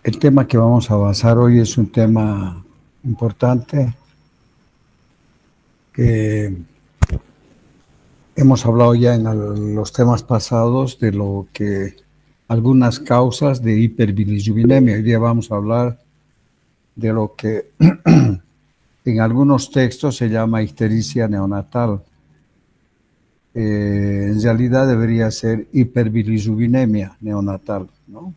El tema que vamos a avanzar hoy es un tema importante que hemos hablado ya en los temas pasados de lo que algunas causas de hiperbilirubinemia. Hoy día vamos a hablar de lo que en algunos textos se llama ictericia neonatal. En realidad debería ser hiperbilirubinemia neonatal, ¿no?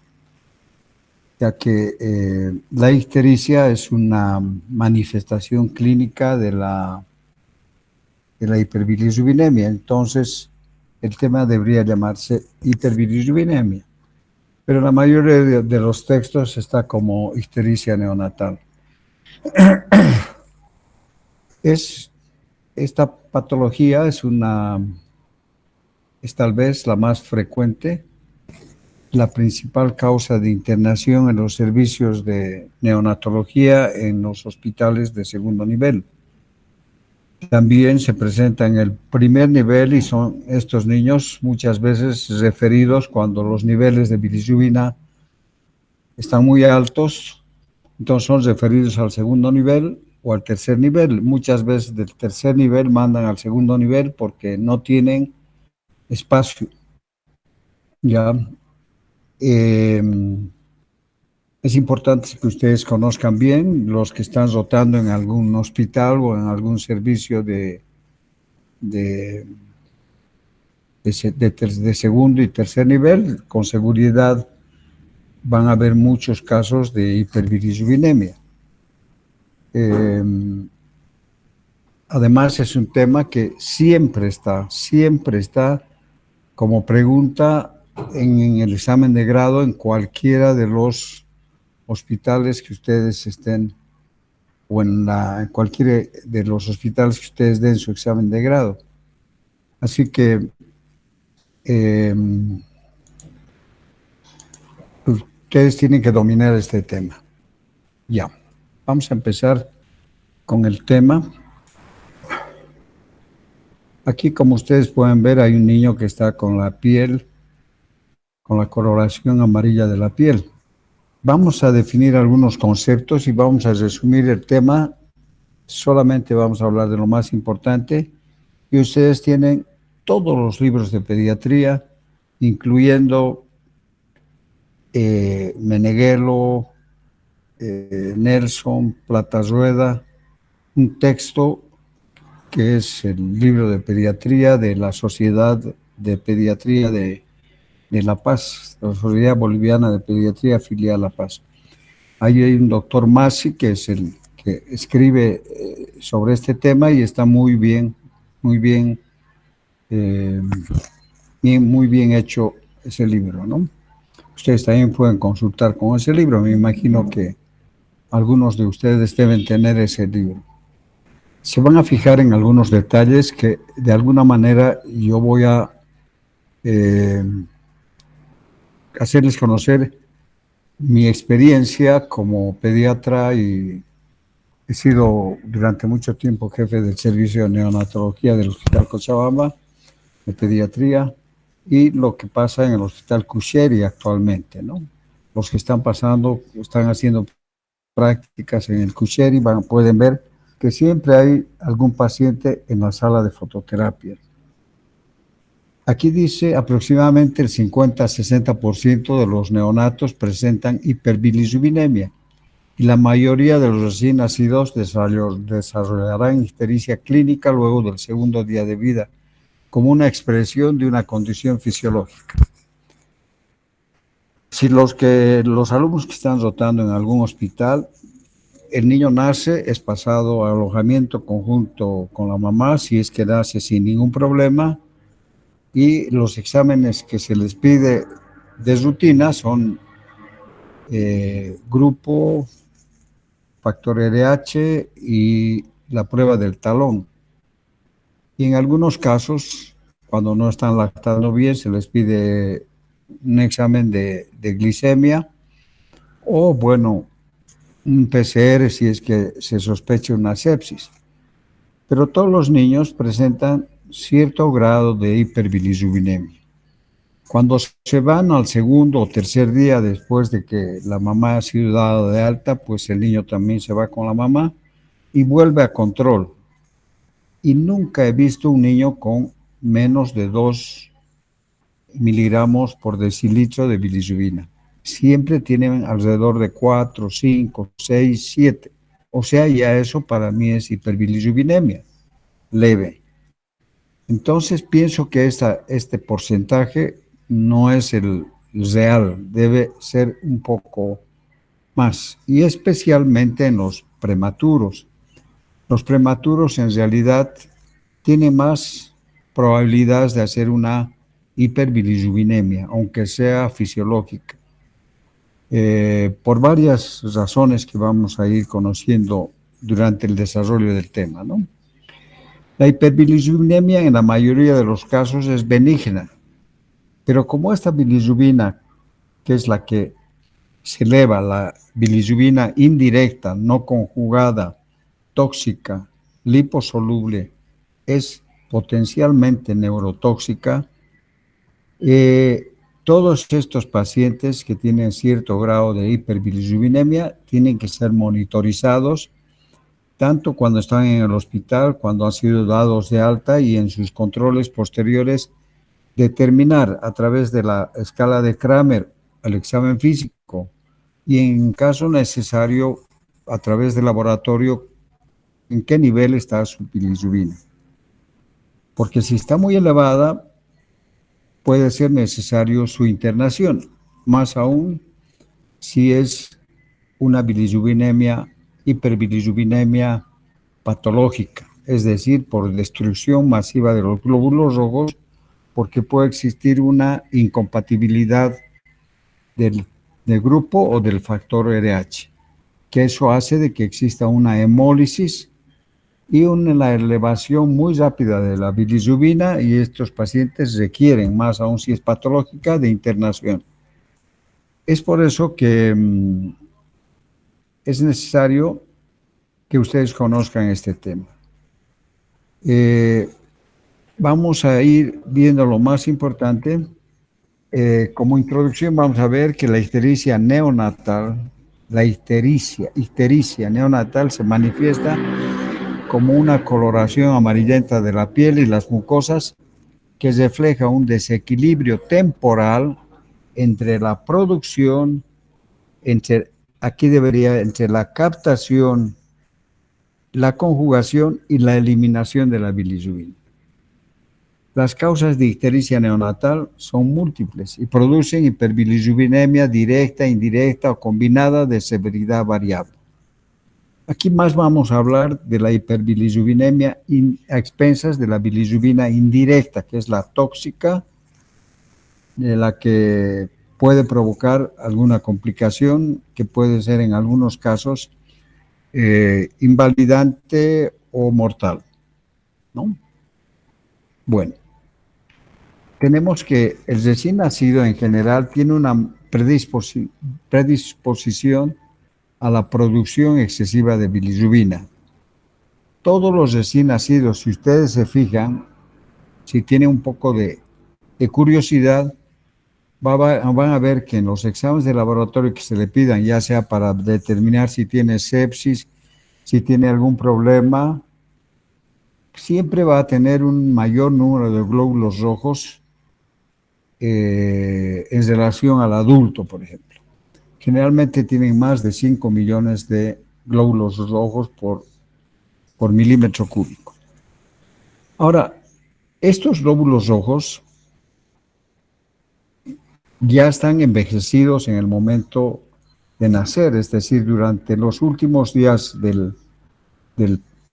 Ya que la ictericia es una manifestación clínica de la hiperbilirubinemia. Entonces, el tema debería llamarse hiperbilirubinemia. Pero la mayoría de los textos está como ictericia neonatal. Esta patología es tal vez la más frecuente, la principal causa de internación en los servicios de neonatología en los hospitales de segundo nivel. También se presenta en el primer nivel y son estos niños muchas veces referidos cuando los niveles de bilirrubina están muy altos, entonces son referidos al segundo nivel o al tercer nivel. Muchas veces del tercer nivel mandan al segundo nivel porque no tienen espacio. Ya. Es importante que ustedes conozcan bien los que están rotando en algún hospital o en algún servicio de segundo y tercer nivel. Con seguridad van a haber muchos casos de hiperbilirubinemia. Además es un tema que siempre está como pregunta en el examen de grado en cualquiera de los hospitales que ustedes estén o en cualquiera de los hospitales que ustedes den su examen de grado. Así que ustedes tienen que dominar este tema. Ya, vamos a empezar con el tema. Aquí, como ustedes pueden ver, hay un niño que está con la piel, con la coloración amarilla de la piel. Vamos a definir algunos conceptos y vamos a resumir el tema. Solamente vamos a hablar de lo más importante y ustedes tienen todos los libros de pediatría, incluyendo Meneghello, Nelson, Plata Rueda, un texto que es el libro de pediatría de la Sociedad de Pediatría de La Paz, la Sociedad Boliviana de Pediatría Filial La Paz. Ahí hay un doctor Masi que es el que escribe sobre este tema y está muy bien hecho ese libro, ¿no? Ustedes también pueden consultar con ese libro. Me imagino que algunos de ustedes deben tener ese libro. Se van a fijar en algunos detalles que de alguna manera yo voy a hacerles conocer mi experiencia como pediatra y he sido durante mucho tiempo jefe del servicio de neonatología del Hospital Cochabamba, de pediatría, y lo que pasa en el Hospital Cusheri actualmente, ¿no? Los que están haciendo prácticas en el Cusheri pueden ver que siempre hay algún paciente en la sala de fototerapia. Aquí dice aproximadamente el 50-60% de los neonatos presentan hiperbilirubinemia y la mayoría de los recién nacidos desarrollarán ictericia clínica luego del segundo día de vida, como una expresión de una condición fisiológica. Si los alumnos que están rotando en algún hospital, el niño nace, es pasado a alojamiento conjunto con la mamá, si es que nace sin ningún problema, y los exámenes que se les pide de rutina son grupo, factor RH y la prueba del talón. Y en algunos casos, cuando no están lactando bien, se les pide un examen de glicemia o bueno, un PCR si es que se sospecha una sepsis. Pero todos los niños presentan cierto grado de hiperbilirubinemia. Cuando se van al segundo o tercer día después de que la mamá ha sido dada de alta, pues el niño también se va con la mamá y vuelve a control. Y nunca he visto un niño con menos de 2 miligramos por decilitro de bilirrubina. Siempre tienen alrededor de 4, 5, 6, 7. O sea, ya eso para mí es hiperbilirrubinemia leve. Entonces pienso que este porcentaje no es el real, debe ser un poco más, y especialmente en los prematuros. Los prematuros en realidad tienen más probabilidades de hacer una hiperbilirubinemia, aunque sea fisiológica, por varias razones que vamos a ir conociendo durante el desarrollo del tema, ¿no? La hiperbilirubinemia en la mayoría de los casos es benigna, pero como esta bilirrubina, que es la que se eleva, la bilirrubina indirecta, no conjugada, tóxica, liposoluble, es potencialmente neurotóxica, todos estos pacientes que tienen cierto grado de hiperbilirubinemia tienen que ser monitorizados tanto cuando están en el hospital, cuando han sido dados de alta y en sus controles posteriores, determinar a través de la escala de Kramer el examen físico y en caso necesario a través del laboratorio en qué nivel está su bilirrubina. Porque si está muy elevada, puede ser necesario su internación, más aún si es una bilirrubinemia, hiperbilirrubinemia patológica, es decir, por destrucción masiva de los glóbulos rojos, porque puede existir una incompatibilidad del grupo o del factor RH, que eso hace de que exista una hemólisis y una elevación muy rápida de la bilirrubina, y estos pacientes requieren, más aún si es patológica, de internación. Es por eso que es necesario que ustedes conozcan este tema. Vamos a ir viendo lo más importante. Como introducción vamos a ver que la ictericia neonatal, la ictericia neonatal se manifiesta como una coloración amarillenta de la piel y las mucosas que refleja un desequilibrio temporal entre la producción, entre la captación, la conjugación y la eliminación de la bilirrubina. Las causas de ictericia neonatal son múltiples y producen hiperbilirrubinemia directa, indirecta o combinada de severidad variable. Aquí más vamos a hablar de la hiperbilirrubinemia a expensas de la bilirrubina indirecta, que es la tóxica, de la que puede provocar alguna complicación que puede ser en algunos casos invalidante o mortal, ¿no? Bueno, tenemos que el recién nacido en general tiene una predisposición a la producción excesiva de bilirrubina. Todos los recién nacidos, si ustedes se fijan, si tienen un poco de curiosidad, van a ver que en los exámenes de laboratorio que se le pidan, ya sea para determinar si tiene sepsis, si tiene algún problema, siempre va a tener un mayor número de glóbulos rojos en relación al adulto, por ejemplo. Generalmente tienen más de 5 millones de glóbulos rojos por milímetro cúbico. Ahora, estos glóbulos rojos ya están envejecidos en el momento de nacer, es decir, durante los últimos días del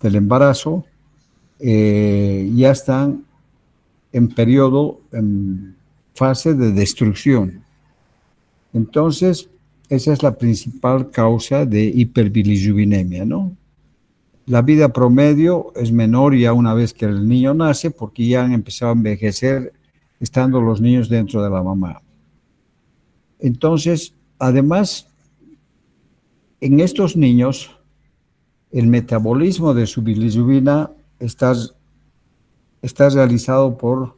embarazo, ya están en periodo, en fase de destrucción. Entonces, esa es la principal causa de hiperbilirrubinemia, ¿no? La vida promedio es menor ya una vez que el niño nace, porque ya han empezado a envejecer estando los niños dentro de la mamá. Entonces, además, En estos niños, el metabolismo de su bilirrubina está realizado por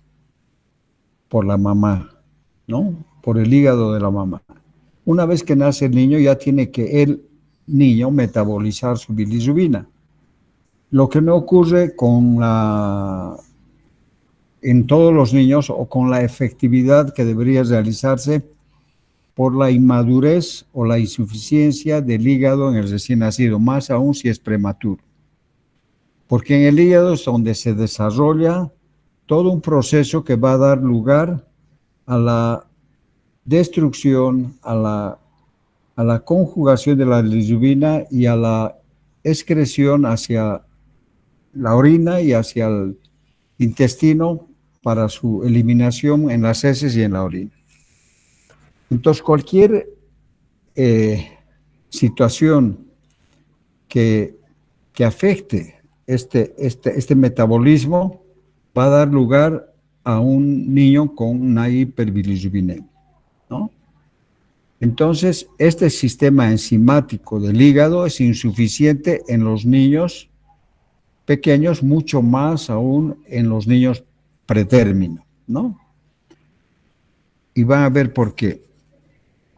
la mamá, ¿no? Por el hígado de la mamá. Una vez que nace el niño, ya tiene que el niño metabolizar su bilirrubina. Lo que no ocurre en todos los niños o con la efectividad que debería realizarse por la inmadurez o la insuficiencia del hígado en el recién nacido, más aún si es prematuro. Porque en el hígado es donde se desarrolla todo un proceso que va a dar lugar a la destrucción, a la conjugación de la bilirrubina y a la excreción hacia la orina y hacia el intestino para su eliminación en las heces y en la orina. Entonces, cualquier situación que afecte este metabolismo va a dar lugar a un niño con una hiperbilirrubinemia, ¿no? Entonces, este sistema enzimático del hígado es insuficiente en los niños pequeños, mucho más aún en los niños pretérmino, ¿no? Y van a ver por qué.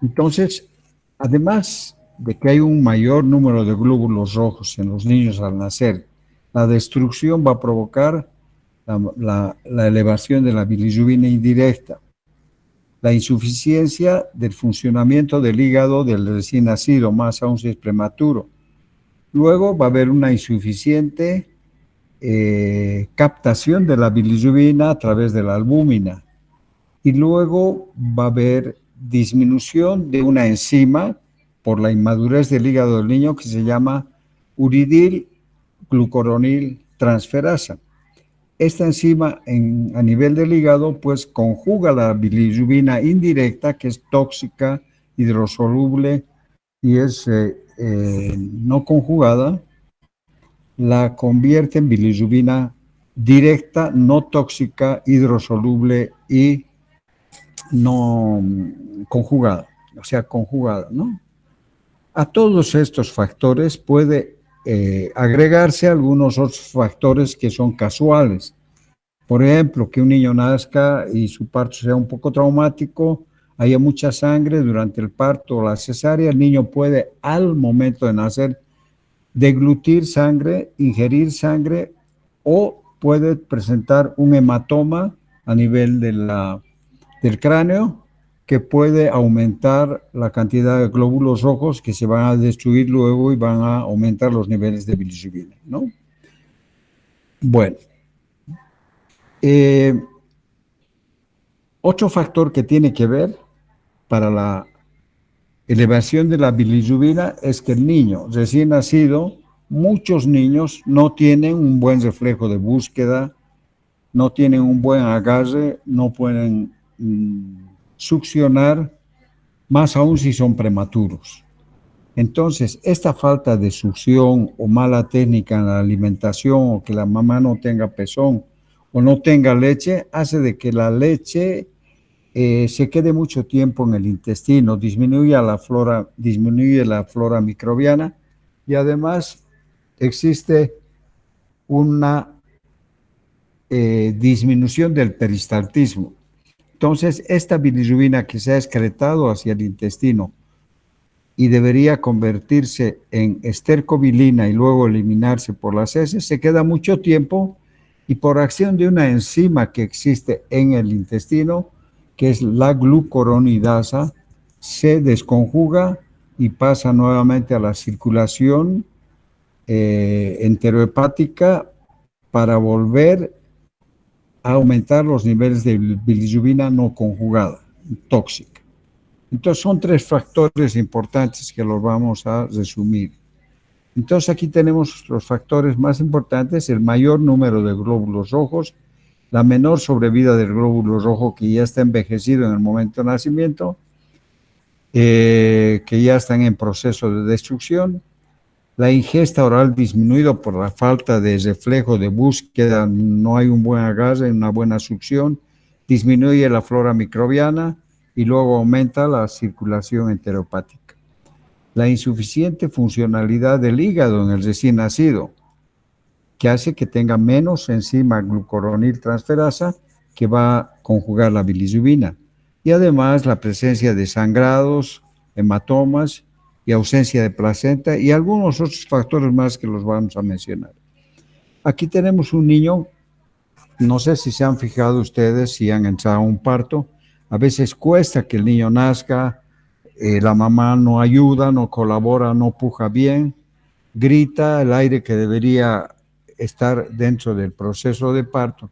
Entonces, además de que hay un mayor número de glóbulos rojos en los niños al nacer, la destrucción va a provocar la elevación de la bilirrubina indirecta, la insuficiencia del funcionamiento del hígado del recién nacido, más aún si es prematuro. Luego va a haber una insuficiente captación de la bilirrubina a través de la albúmina. Y luego va a haber disminución de una enzima por la inmadurez del hígado del niño que se llama uridil glucuronil transferasa. Esta enzima a nivel del hígado pues conjuga la bilirrubina indirecta, que es tóxica, hidrosoluble y es no conjugada, la convierte en bilirrubina directa, no tóxica, hidrosoluble y no conjugada, o sea, conjugada, ¿no? A todos estos factores puede agregarse algunos otros factores que son casuales. Por ejemplo, que un niño nazca y su parto sea un poco traumático, haya mucha sangre durante el parto o la cesárea, el niño puede al momento de nacer deglutir sangre, ingerir sangre o puede presentar un hematoma a nivel del cráneo que puede aumentar la cantidad de glóbulos rojos que se van a destruir luego y van a aumentar los niveles de bilirrubina, ¿no? Bueno, otro factor que tiene que ver para la elevación de la bilirrubina es que el niño recién nacido, muchos niños no tienen un buen reflejo de búsqueda, no tienen un buen agarre, no pueden succionar, más aún si son prematuros. Entonces, esta falta de succión o mala técnica en la alimentación o que la mamá no tenga pezón o no tenga leche, hace de que la leche se quede mucho tiempo en el intestino, disminuye la flora microbiana y además existe una disminución del peristaltismo. Entonces, esta bilirrubina que se ha excretado hacia el intestino y debería convertirse en estercobilina y luego eliminarse por las heces, se queda mucho tiempo y por acción de una enzima que existe en el intestino, que es la glucuronidasa, se desconjuga y pasa nuevamente a la circulación enterohepática para volver a aumentar los niveles de bilirrubina no conjugada, tóxica. Entonces son tres factores importantes que los vamos a resumir. Entonces aquí tenemos los factores más importantes: el mayor número de glóbulos rojos, la menor sobrevida del glóbulo rojo que ya está envejecido en el momento de nacimiento, que ya están en proceso de destrucción, la ingesta oral disminuida por la falta de reflejo de búsqueda, no hay un buen agarre, una buena succión, disminuye la flora microbiana y luego aumenta la circulación enterohepática. la insuficiente funcionalidad del hígado en el recién nacido, que hace que tenga menos enzima glucuronil transferasa que va a conjugar la bilirrubina. Y además la presencia de sangrados, hematomas y ausencia de placenta y algunos otros factores más que los vamos a mencionar. Aquí tenemos un niño, no sé si se han fijado ustedes, si han entrado a un parto, a veces cuesta que el niño nazca, la mamá no ayuda, no colabora, no puja bien, grita el aire que debería estar dentro del proceso de parto.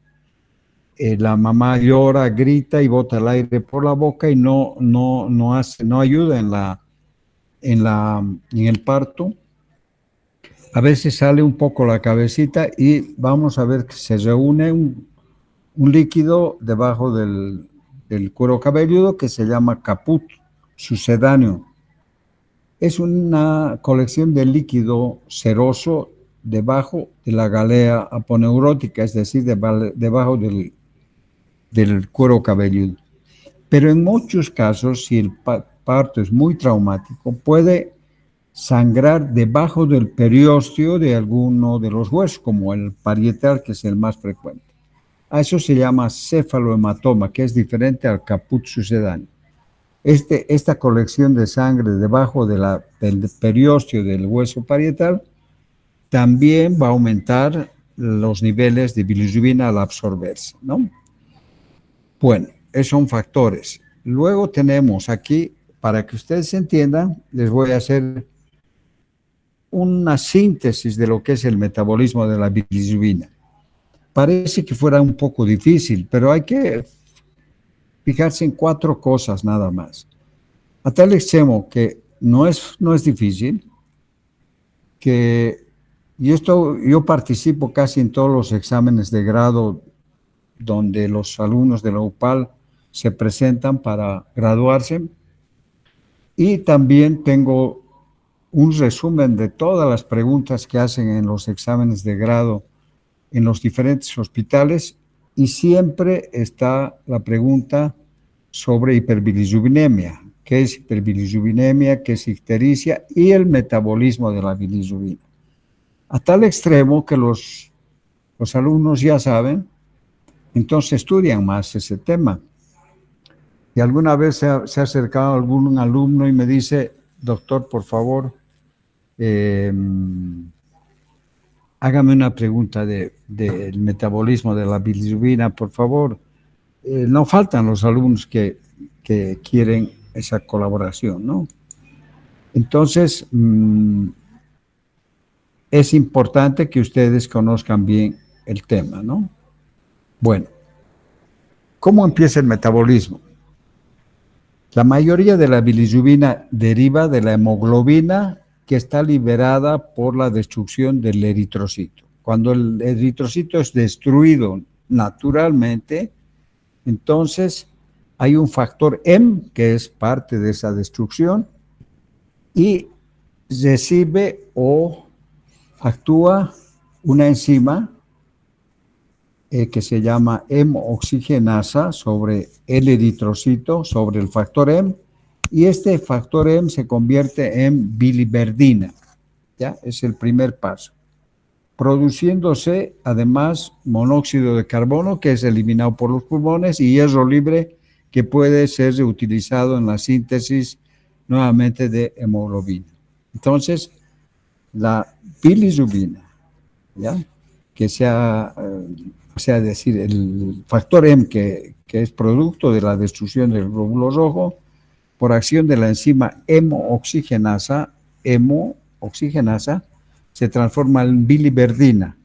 La mamá llora, grita y bota el aire por la boca y no ayuda en el parto. A veces sale un poco la cabecita y vamos a ver que se reúne un líquido debajo del cuero cabelludo que se llama caput sucedáneo. Es una colección de líquido seroso debajo de la galea aponeurótica, es decir, debajo del cuero cabelludo. Pero en muchos casos, si el parto es muy traumático, puede sangrar debajo del periósteo de alguno de los huesos, como el parietal, que es el más frecuente. A eso se llama cefalohematoma, que es diferente al caput sucedáneo. Esta colección de sangre debajo del periósteo del hueso parietal también va a aumentar los niveles de bilirrubina al absorberse, ¿no? Bueno, esos son factores. Luego tenemos aquí, para que ustedes entiendan, les voy a hacer una síntesis de lo que es el metabolismo de la bilirrubina. Parece que fuera un poco difícil, pero hay que fijarse en 4 cosas nada más. A tal extremo que no es difícil, que yo participo casi en todos los exámenes de grado donde los alumnos de la UPAL se presentan para graduarse, y también tengo un resumen de todas las preguntas que hacen en los exámenes de grado en los diferentes hospitales, y siempre está la pregunta sobre hiperbilirrubinemia. ¿Qué es hiperbilirrubinemia? ¿Qué es ictericia? Y el metabolismo de la bilirrubina. A tal extremo que los alumnos ya saben, entonces estudian más ese tema. Y alguna vez se ha acercado algún alumno y me dice, doctor, por favor, hágame una pregunta del metabolismo de la bilirrubina, por favor. No faltan los alumnos que quieren esa colaboración, ¿no? Entonces, es importante que ustedes conozcan bien el tema, ¿no? Bueno, ¿cómo empieza el metabolismo? La mayoría de la bilirrubina deriva de la hemoglobina, que está liberada por la destrucción del eritrocito. Cuando el eritrocito es destruido naturalmente, entonces hay un factor M que es parte de esa destrucción y recibe o actúa una enzima que se llama M-oxigenasa sobre el eritrocito, sobre el factor M, y este factor M se convierte en biliverdina. ¿Ya? Es el primer paso. Produciéndose además monóxido de carbono, que es eliminado por los pulmones, y hierro libre, que puede ser reutilizado en la síntesis nuevamente de hemoglobina. Entonces, la bilirrubina, ¿ya? Que sea, o sea, decir, el factor M que es producto de la destrucción del glóbulo rojo, por acción de la enzima hemooxigenasa, se transforma en biliverdina.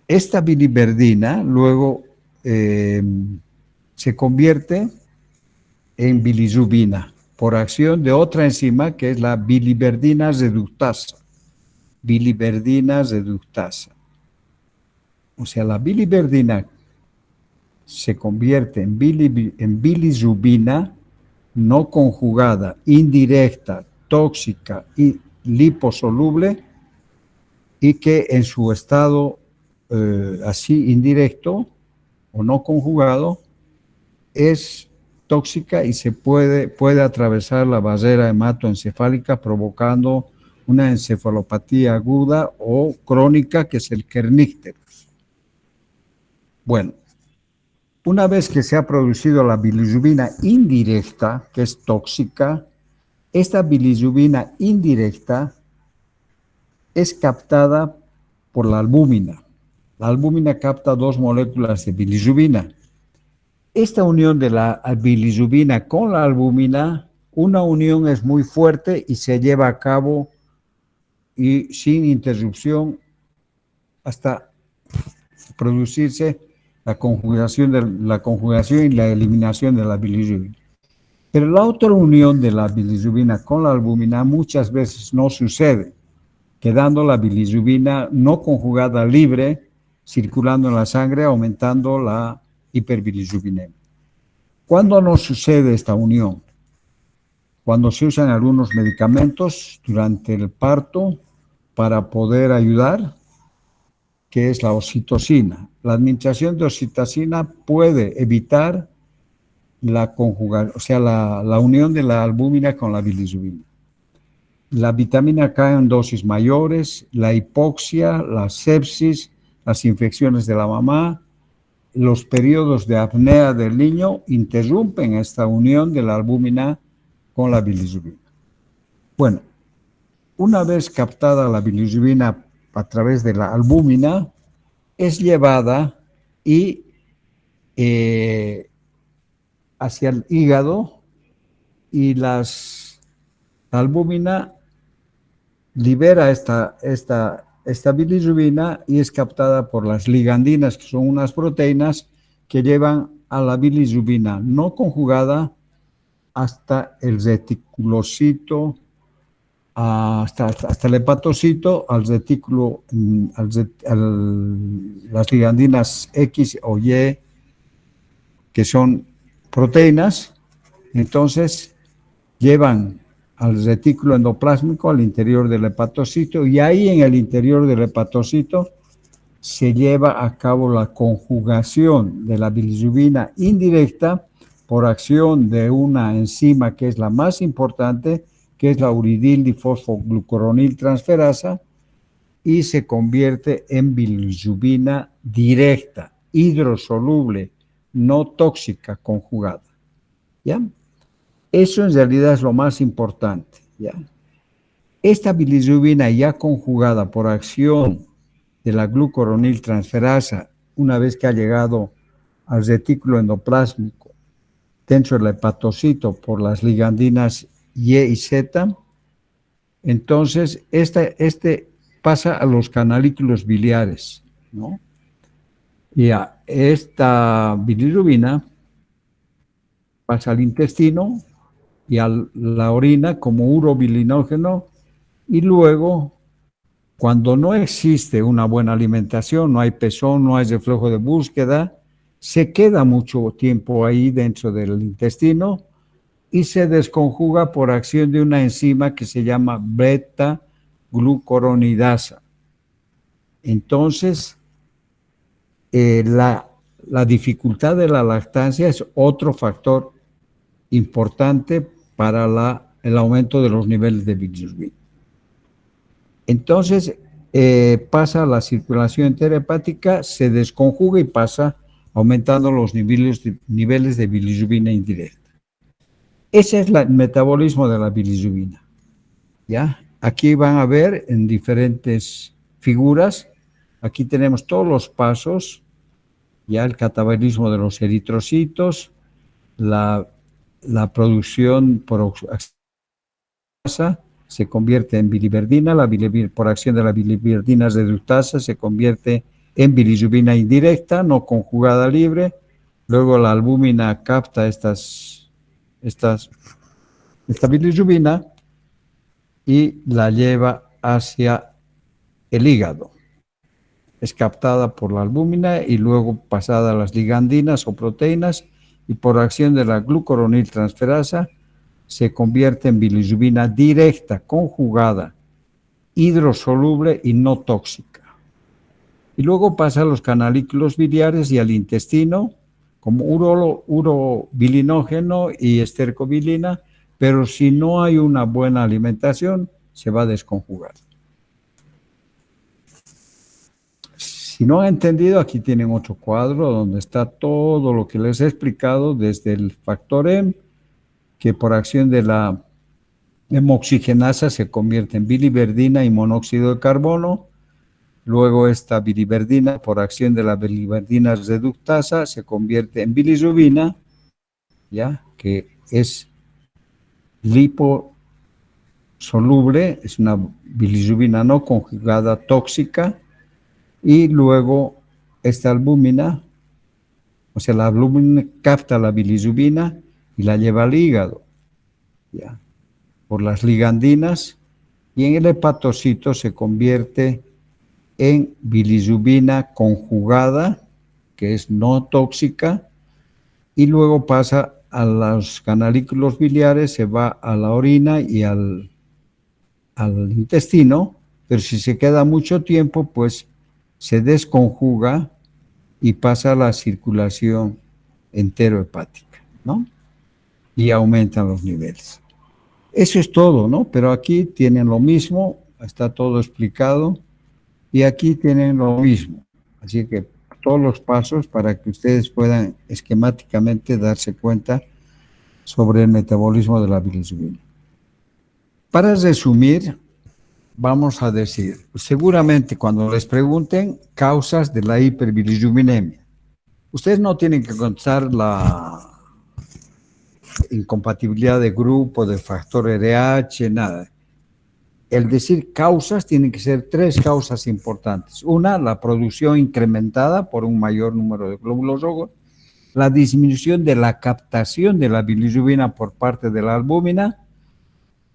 Esta biliverdina luego se convierte en bilirrubina por acción de otra enzima que es la biliverdina reductasa. Biliverdina reductasa. O sea, la biliverdina se convierte en bilirrubina no conjugada, indirecta, tóxica y liposoluble, y que en su estado así indirecto o no conjugado es tóxica y puede atravesar la barrera hematoencefálica provocando una encefalopatía aguda o crónica, que es el kernícteros. Bueno, una vez que se ha producido la bilirrubina indirecta, que es tóxica, esta bilirrubina indirecta es captada por la albúmina. La albúmina capta 2 moléculas de bilirrubina. Esta unión de la bilirrubina con la albúmina, una unión es muy fuerte y se lleva a cabo y sin interrupción hasta producirse la conjugación y la eliminación de la bilirrubina. Pero la otra unión de la bilirrubina con la albúmina muchas veces no sucede, quedando la bilirrubina no conjugada libre, circulando en la sangre, aumentando la hiperbilirrubinemia. ¿Cuándo no sucede esta unión? Cuando se usan algunos medicamentos durante el parto para poder ayudar, que es la oxitocina. La administración de oxitocina puede evitar la conjugación, o sea, la unión de la albúmina con la bilirrubina. La vitamina K en dosis mayores, la hipoxia, la sepsis, las infecciones de la mamá, los periodos de apnea del niño interrumpen esta unión de la albúmina con la bilirrubina. Bueno, una vez captada la bilirrubina a través de la albúmina, es llevada y hacia el hígado, y la albúmina libera esta bilirrubina y es captada por las ligandinas, que son unas proteínas que llevan a la bilirrubina no conjugada hasta el reticulocito, hasta el hepatocito, al retículo, las ligandinas X o Y, que son proteínas. Entonces llevan al retículo endoplásmico, al interior del hepatocito, y ahí en el interior del hepatocito se lleva a cabo la conjugación de la bilirrubina indirecta por acción de una enzima que es la más importante, que es la uridil difosfoglucuronil transferasa, y se convierte en bilirrubina directa, hidrosoluble, no tóxica, conjugada. ¿Ya? Eso en realidad es lo más importante, ¿ya? Esta bilirrubina ya conjugada por acción de la glucuronil transferasa, una vez que ha llegado al retículo endoplásmico dentro del hepatocito por las ligandinas Y y Z, entonces este pasa a los canalículos biliares, ¿no? Y a esta bilirrubina pasa al intestino y a la orina como urobilinógeno, y luego, cuando no existe una buena alimentación, no hay pezón, no hay reflejo de búsqueda, se queda mucho tiempo ahí dentro del intestino y se desconjuga por acción de una enzima que se llama beta-glucuronidasa. Entonces, la dificultad de la lactancia es otro factor importante para el aumento de los niveles de bilirrubina. Entonces, pasa a la circulación interhepática, se desconjuga y pasa aumentando los niveles de bilirrubina indirecta. Ese es el metabolismo de la bilirrubina, ¿ya? Aquí van a ver en diferentes figuras, aquí tenemos todos los pasos, ya el catabolismo de los eritrocitos, la producción por oxidasa se convierte en biliverdina, por acción de la biliverdina reductasa se convierte en bilirrubina indirecta, no conjugada libre, luego la albúmina capta esta bilirrubina y la lleva hacia el hígado. Es captada por la albúmina y luego pasada a las ligandinas o proteínas, y por acción de la glucuronil transferasa se convierte en bilirrubina directa, conjugada, hidrosoluble y no tóxica. Y luego pasa a los canalículos biliares y al intestino, como urobilinógeno y estercobilina, pero si no hay una buena alimentación, se va a desconjugar. Si no han entendido, aquí tienen otro cuadro donde está todo lo que les he explicado desde el factor M, que por acción de la hemoxigenasa se convierte en biliverdina y monóxido de carbono. Luego esta biliverdina, por acción de la biliverdina reductasa, se convierte en bilirrubina, ¿ya? Que es liposoluble, es una bilirrubina no conjugada tóxica, y luego esta albúmina, o sea, la albúmina capta la bilirrubina y la lleva al hígado, ¿ya? Por las ligandinas, y en el hepatocito se convierte en bilirrubina conjugada, que es no tóxica, y luego pasa a los canalículos biliares, se va a la orina y al intestino, pero si se queda mucho tiempo, pues se desconjuga y pasa a la circulación enterohepática, ¿no? Y aumentan los niveles. Eso es todo, ¿no? Pero aquí tienen lo mismo, está todo explicado, y aquí tienen lo mismo. Así que todos los pasos para que ustedes puedan esquemáticamente darse cuenta sobre el metabolismo de la bilirrubina. Para resumir, vamos a decir, seguramente cuando les pregunten causas de la hiperbilirrubinemia, ustedes no tienen que contestar la incompatibilidad de grupo, de factor RH, nada. El decir causas tienen que ser 3 causas importantes. Una, la producción incrementada por un mayor número de glóbulos rojos, la disminución de la captación de la bilirrubina por parte de la albúmina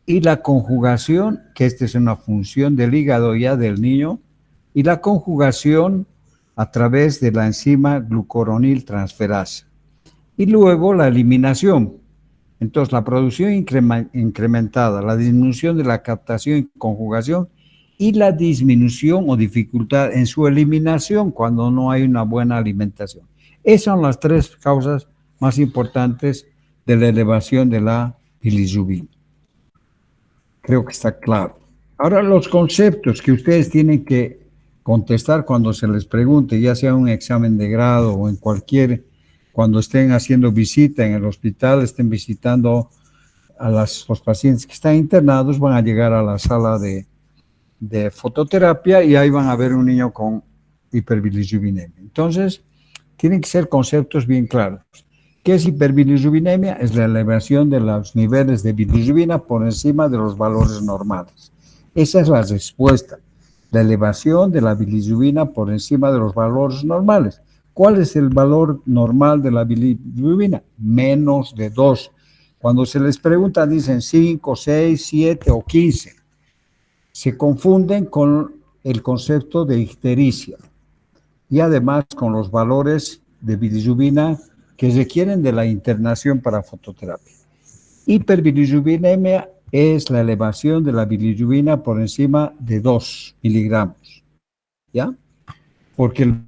y la conjugación, que esta es una función del hígado ya del niño, y la conjugación a través de la enzima glucuronil transferasa. Y luego la eliminación. Entonces, la producción incrementada, la disminución de la captación y conjugación y la disminución o dificultad en su eliminación cuando no hay una buena alimentación. Esas son las 3 causas más importantes de la elevación de la bilirrubina. Creo que está claro. Ahora, los conceptos que ustedes tienen que contestar cuando se les pregunte, ya sea un examen de grado o en cualquier, cuando estén haciendo visita en el hospital, estén visitando a los pacientes que están internados, van a llegar a la sala de fototerapia y ahí van a ver un niño con hiperbilirrubinemia. Entonces, tienen que ser conceptos bien claros. ¿Qué es hiperbilirrubinemia? Es la elevación de los niveles de bilirrubina por encima de los valores normales. Esa es la respuesta. La elevación de la bilirrubina por encima de los valores normales. ¿Cuál es el valor normal de la bilirrubina? Menos de 2. Cuando se les pregunta, dicen 5, 6, 7 o 15. Se confunden con el concepto de ictericia y además con los valores de bilirrubina que requieren de la internación para fototerapia. Hiperbilirrubinemia es la elevación de la bilirrubina por encima de 2 miligramos, ¿ya? Porque el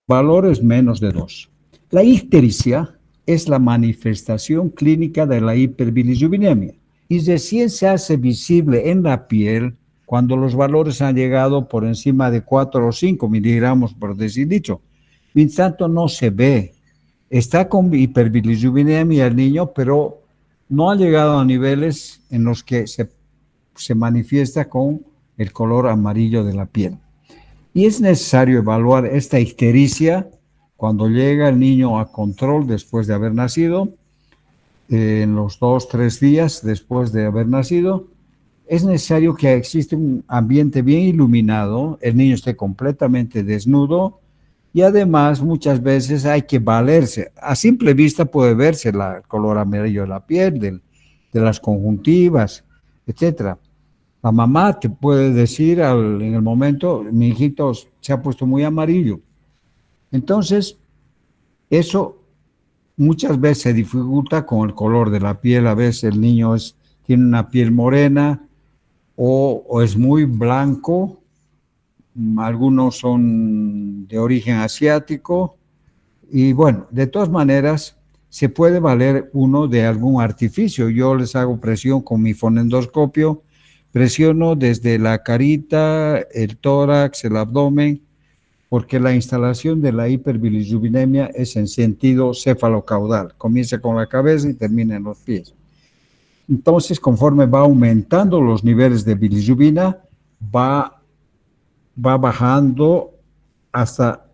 valor es menos de 2. La ictericia es la manifestación clínica de la hiperbilirrubinemia y recién se hace visible en la piel cuando los valores han llegado por encima de 4 o 5 miligramos por decilitro. Mientras tanto, no se ve. Está con hiperbilirrubinemia el niño, pero no ha llegado a niveles en los que se manifiesta con el color amarillo de la piel. Y es necesario evaluar esta ictericia cuando llega el niño a control después de haber nacido, en los 2, 3 días después de haber nacido. Es necesario que exista un ambiente bien iluminado, el niño esté completamente desnudo y además muchas veces hay que valerse. A simple vista puede verse el color amarillo de la piel, de las conjuntivas, etcétera. La mamá te puede decir en el momento, mi hijito se ha puesto muy amarillo. Entonces, eso muchas veces se dificulta con el color de la piel. A veces el niño tiene una piel morena o es muy blanco. Algunos son de origen asiático Y bueno, de todas maneras, se puede valer uno de algún artificio. Yo les hago presión con mi fonendoscopio, presiono desde la carita, el tórax, el abdomen, porque la instalación de la hiperbilirubinemia es en sentido cefalocaudal. Comienza con la cabeza y termina en los pies. Entonces, conforme va aumentando los niveles de bilirrubina, va, va bajando hasta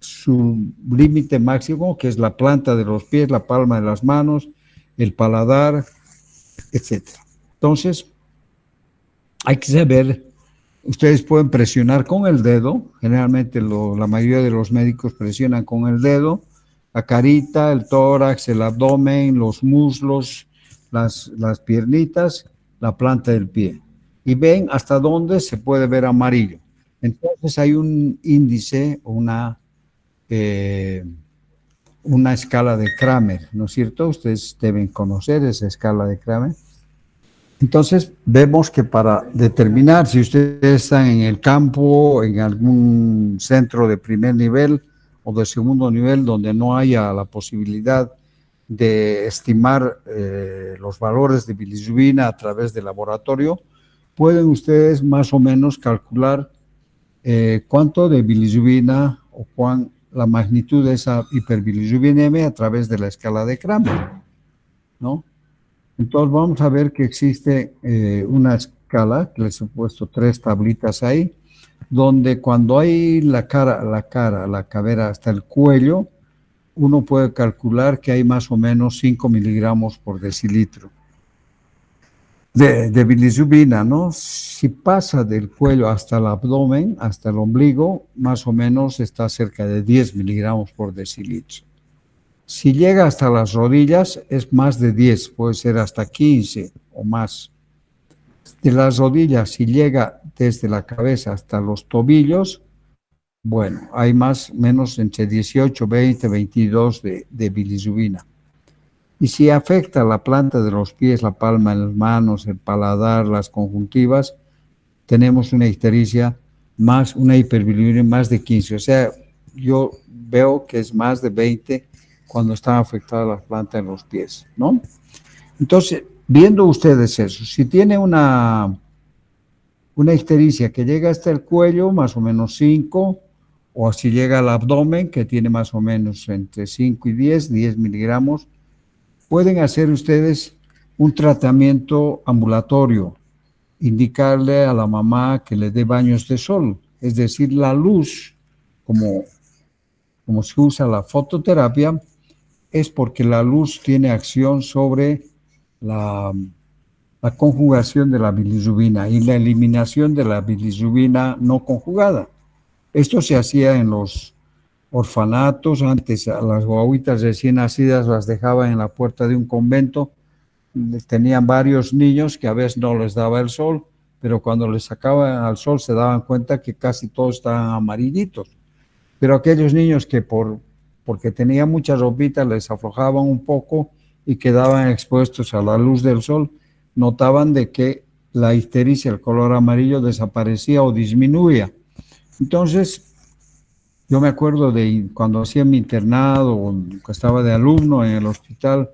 su límite máximo, que es la planta de los pies, la palma de las manos, el paladar, etcétera. Entonces, hay que saber, ustedes pueden presionar con el dedo, generalmente la mayoría de los médicos presionan con el dedo, la carita, el tórax, el abdomen, los muslos, las piernitas, la planta del pie. Y ven hasta dónde se puede ver amarillo. Entonces hay un índice, eh, una escala de Kramer, ¿no es cierto? Ustedes deben conocer esa escala de Kramer. Entonces, vemos que para determinar si ustedes están en el campo, en algún centro de primer nivel o de segundo nivel donde no haya la posibilidad de estimar los valores de bilirrubina a través del laboratorio, pueden ustedes más o menos calcular cuánto de bilirrubina o la magnitud de esa hiperbilirrubinemia a través de la escala de Kramer, ¿no? Entonces vamos a ver que existe una escala, que les he puesto 3 tablitas ahí, donde cuando hay la cadera hasta el cuello, uno puede calcular que hay más o menos 5 miligramos por decilitro de bilirrubina, ¿no? Si pasa del cuello hasta el abdomen, hasta el ombligo, más o menos está cerca de 10 miligramos por decilitro. Si llega hasta las rodillas, es más de 10, puede ser hasta 15 o más. De las rodillas, si llega desde la cabeza hasta los tobillos, bueno, hay más o menos entre 18, 20, 22 de bilirrubina. Y si afecta la planta de los pies, la palma de las manos, el paladar, las conjuntivas, tenemos una ictericia más, una hiperbilirubina más de 15. O sea, yo veo que es más de 20 cuando están afectadas las plantas en los pies, ¿no? Entonces, viendo ustedes eso, si tiene una ictericia que llega hasta el cuello, más o menos 5, o si llega al abdomen, que tiene más o menos entre 5 y 10 miligramos, pueden hacer ustedes un tratamiento ambulatorio, indicarle a la mamá que le dé baños de sol, es decir, la luz, como se usa la fototerapia, es porque la luz tiene acción sobre la conjugación de la bilirrubina y la eliminación de la bilirrubina no conjugada. Esto se hacía en los orfanatos, antes a las guaguitas recién nacidas las dejaban en la puerta de un convento, tenían varios niños que a veces no les daba el sol, pero cuando les sacaban al sol se daban cuenta que casi todos estaban amarillitos. Pero aquellos niños que porque tenían mucha ropita les aflojaban un poco y quedaban expuestos a la luz del sol, notaban de que la ictericia, el color amarillo, desaparecía o disminuía. Entonces, yo me acuerdo de cuando hacía mi internado o estaba de alumno en el hospital,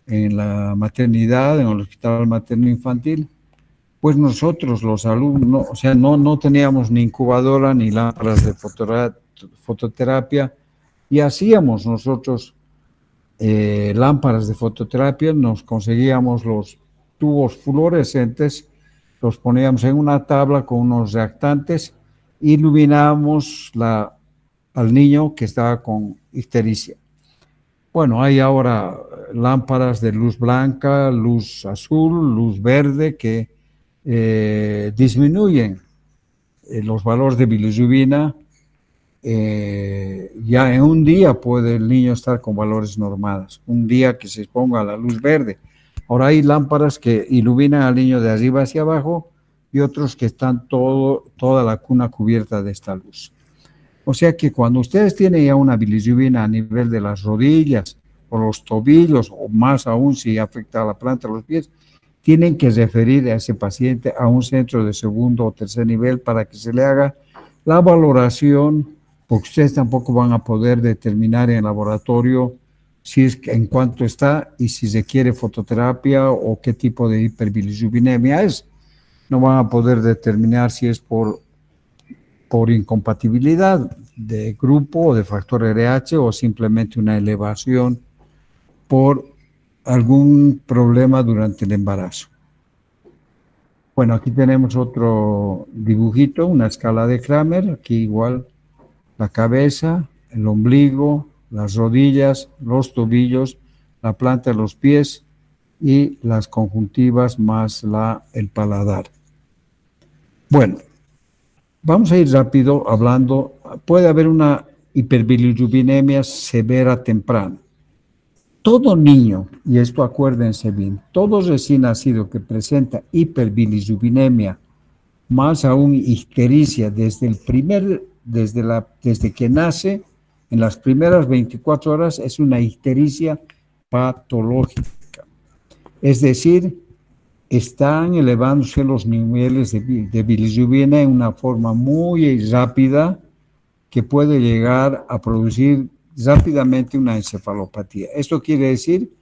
en la maternidad, en el hospital materno infantil, pues nosotros los alumnos, o sea, no teníamos ni incubadora ni lámparas de fototerapia y hacíamos nosotros lámparas de fototerapia, nos conseguíamos los tubos fluorescentes, los poníamos en una tabla con unos reactantes y iluminábamos al niño que estaba con ictericia. Bueno, hay ahora lámparas de luz blanca, luz azul, luz verde que disminuyen los valores de bilirrubina. Ya en un día puede el niño estar con valores normales, un día que se exponga a la luz verde. Ahora hay lámparas que iluminan al niño de arriba hacia abajo y otros que están toda la cuna cubierta de esta luz. O sea que cuando ustedes tienen ya una bilirrubina a nivel de las rodillas o los tobillos, o más aún si afecta a la planta de los pies, tienen que referir a ese paciente a un centro de segundo o tercer nivel para que se le haga la valoración porque ustedes tampoco van a poder determinar en el laboratorio si es en cuánto está y si se quiere fototerapia o qué tipo de hiperbilirubinemia es. No van a poder determinar si es por incompatibilidad de grupo o de factor RH o simplemente una elevación por algún problema durante el embarazo. Bueno, aquí tenemos otro dibujito, una escala de Kramer, aquí igual la cabeza, el ombligo, las rodillas, los tobillos, la planta de los pies y las conjuntivas más el paladar. Bueno, vamos a ir rápido hablando. Puede haber una hiperbilirubinemia severa temprana. Todo niño, y esto acuérdense bien, todo recién nacido que presenta hiperbilirubinemia, más aún ictericia desde que nace, en las primeras 24 horas es una ictericia patológica. Es decir, están elevándose los niveles de bilirrubina en una forma muy rápida que puede llegar a producir rápidamente una encefalopatía. Esto quiere decir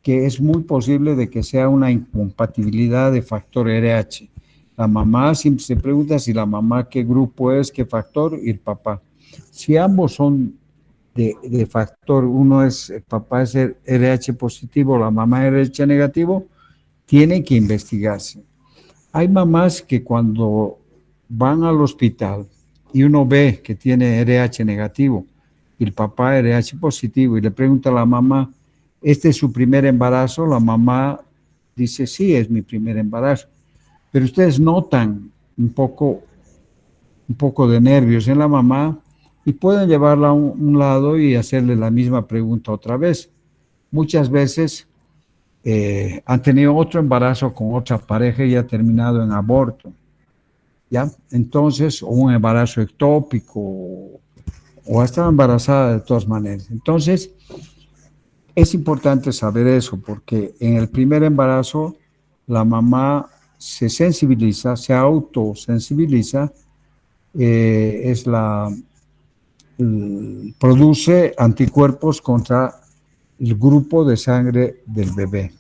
que es muy posible de que sea una incompatibilidad de factor RH. La mamá siempre se pregunta si la mamá qué grupo es, qué factor, y el papá. Si ambos son de factor, uno es, el papá es RH positivo, la mamá es RH negativo, tiene que investigarse. Hay mamás que cuando van al hospital y uno ve que tiene RH negativo y el papá RH positivo y le pregunta a la mamá, ¿este es su primer embarazo? La mamá dice, sí, es mi primer embarazo. Pero ustedes notan un poco de nervios en la mamá y pueden llevarla a un lado y hacerle la misma pregunta otra vez. Muchas veces han tenido otro embarazo con otra pareja y ha terminado en aborto, ¿ya? Entonces, o un embarazo ectópico, o ha estado embarazada de todas maneras. Entonces, es importante saber eso, porque en el primer embarazo, la mamá se sensibiliza, se autosensibiliza, produce anticuerpos contra el grupo de sangre del bebé,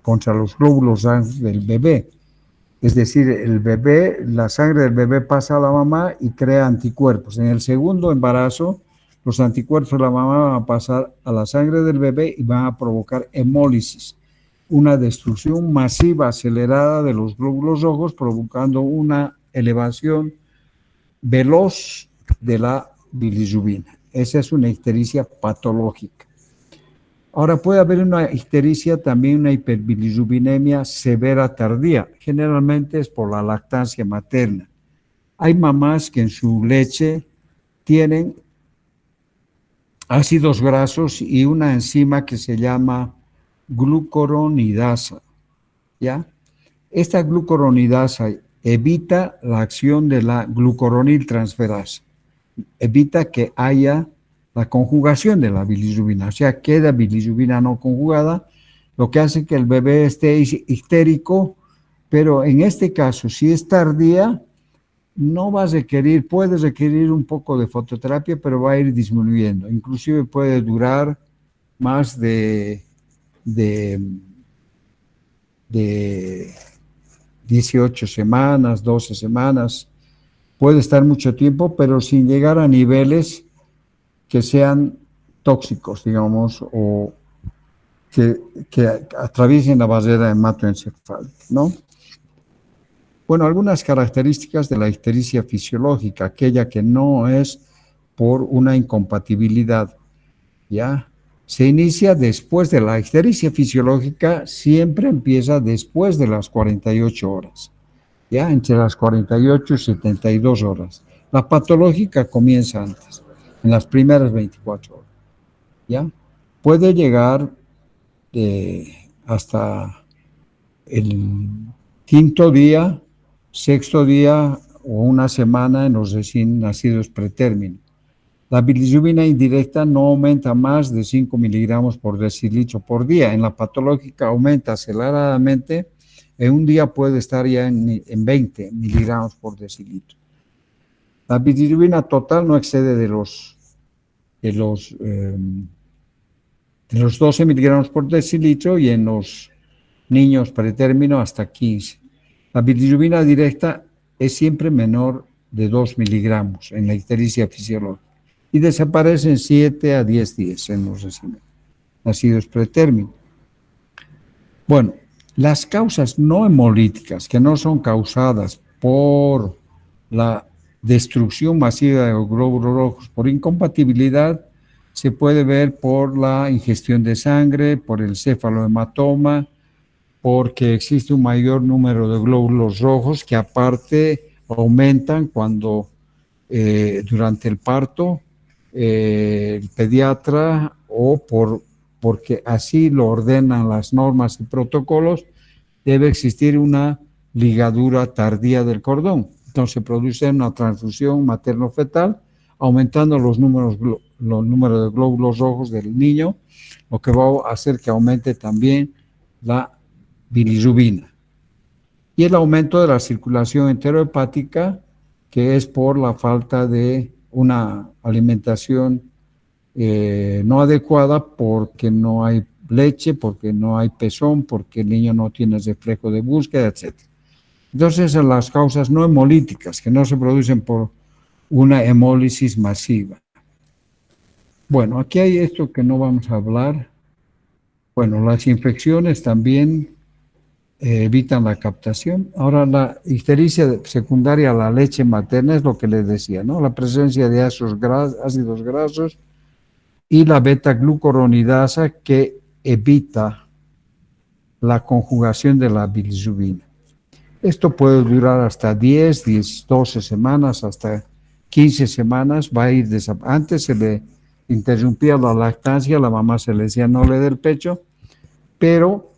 contra los glóbulos del bebé. Es decir, el bebé, la sangre del bebé pasa a la mamá y crea anticuerpos. En el segundo embarazo, los anticuerpos de la mamá van a pasar a la sangre del bebé y van a provocar hemólisis, una destrucción masiva acelerada de los glóbulos rojos, provocando una elevación veloz de la bilirrubina. Esa es una ictericia patológica. Ahora puede haber una ictericia, también una hiperbilirrubinemia severa tardía. Generalmente es por la lactancia materna. Hay mamás que en su leche tienen ácidos grasos y una enzima que se llama glucuronidasa, ¿ya? Esta glucuronidasa evita la acción de la glucuroniltransferasa, evita que haya la conjugación de la bilirrubina, o sea, queda bilirrubina no conjugada, lo que hace que el bebé esté histérico, pero en este caso, si es tardía, no va a requerir, puede requerir un poco de fototerapia, pero va a ir disminuyendo, inclusive puede durar más de 18 semanas, 12 semanas, puede estar mucho tiempo, pero sin llegar a niveles que sean tóxicos, digamos, o que atraviesen la barrera hematoencefálica, ¿no? Bueno, algunas características de la ictericia fisiológica, aquella que no es por una incompatibilidad, ¿ya? Se inicia después de la ictericia fisiológica, siempre empieza después de las 48 horas, ¿ya? Entre las 48 y 72 horas. La patológica comienza antes, en las primeras 24 horas, ¿ya? Puede llegar hasta el quinto día, sexto día o una semana en los recién nacidos pretérmino. La bilirrubina indirecta no aumenta más de 5 miligramos por decilitro por día. En la patológica aumenta aceleradamente. En un día puede estar ya en 20 miligramos por decilitro. La bilirrubina total no excede de los de los 12 miligramos por decilitro y en los niños pretérmino hasta 15. La bilirrubina directa es siempre menor de 2 miligramos en la ictericia fisiológica y desaparece en 7 a 10 días en los recién nacidos pretérmino. Bueno, las causas no hemolíticas, que no son causadas por la destrucción masiva de los glóbulos rojos por incompatibilidad, se puede ver por la ingestión de sangre, por el cefalohematoma, porque existe un mayor número de glóbulos rojos que aparte aumentan cuando durante el parto el pediatra o porque así lo ordenan las normas y protocolos, debe existir una ligadura tardía del cordón. Entonces se produce una transfusión materno-fetal, aumentando los números de glóbulos rojos del niño, lo que va a hacer que aumente también la bilirrubina. Y el aumento de la circulación enterohepática, que es por la falta de una alimentación no adecuada, porque no hay leche, porque no hay pezón, porque el niño no tiene reflejo de búsqueda, etc. Entonces, son las causas no hemolíticas, que no se producen por una hemólisis masiva. Bueno, aquí hay esto que no vamos a hablar. Bueno, las infecciones también evitan la captación. Ahora, la ictericia secundaria a la leche materna es lo que les decía, ¿no? La presencia de ácidos grasos y la beta-glucuronidasa que evita la conjugación de la bilirrubina. Esto puede durar hasta 10, 12 semanas, hasta 15 semanas, va a ir antes se le interrumpía la lactancia, la mamá se le decía no le dé el pecho, pero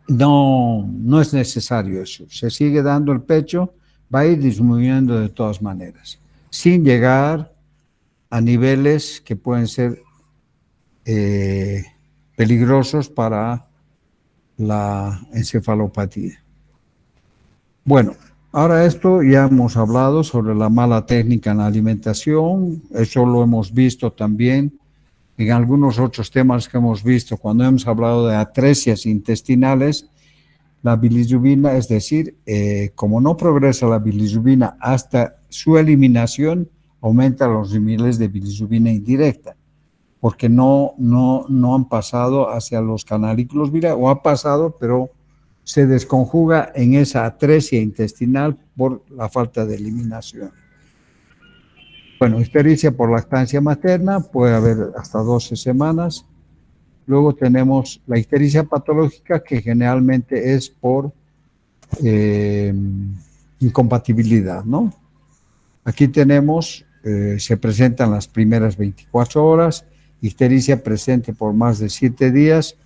no es necesario eso. Se sigue dando el pecho, va a ir disminuyendo de todas maneras, sin llegar a niveles que pueden ser peligrosos para la encefalopatía. Bueno, ahora esto ya hemos hablado sobre la mala técnica en la alimentación, eso lo hemos visto también en algunos otros temas que hemos visto cuando hemos hablado de atresias intestinales. La bilirrubina, es decir, como no progresa la bilirrubina hasta su eliminación, aumenta los niveles de bilirrubina indirecta, porque no han pasado hacia los canalículos virales, o ha pasado, pero se desconjuga en esa atresia intestinal por la falta de eliminación. Bueno, ictericia por lactancia materna, puede haber hasta 12 semanas. Luego tenemos la ictericia patológica, que generalmente es por incompatibilidad, ¿no? Aquí tenemos, se presentan las primeras 24 horas, ictericia presente por más de 7 días,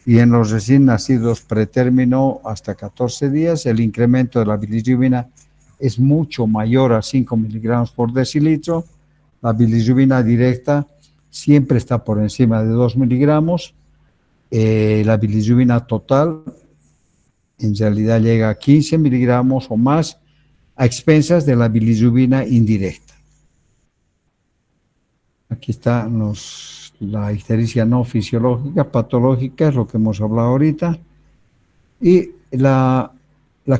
y en los recién nacidos pretérmino hasta 14 días, el incremento de la bilirrubina es mucho mayor a 5 miligramos por decilitro. La bilirrubina directa siempre está por encima de 2 miligramos. La bilirrubina total en realidad llega a 15 miligramos o más, a expensas de la bilirrubina indirecta. Aquí está la ictericia no fisiológica, patológica, es lo que hemos hablado ahorita, y la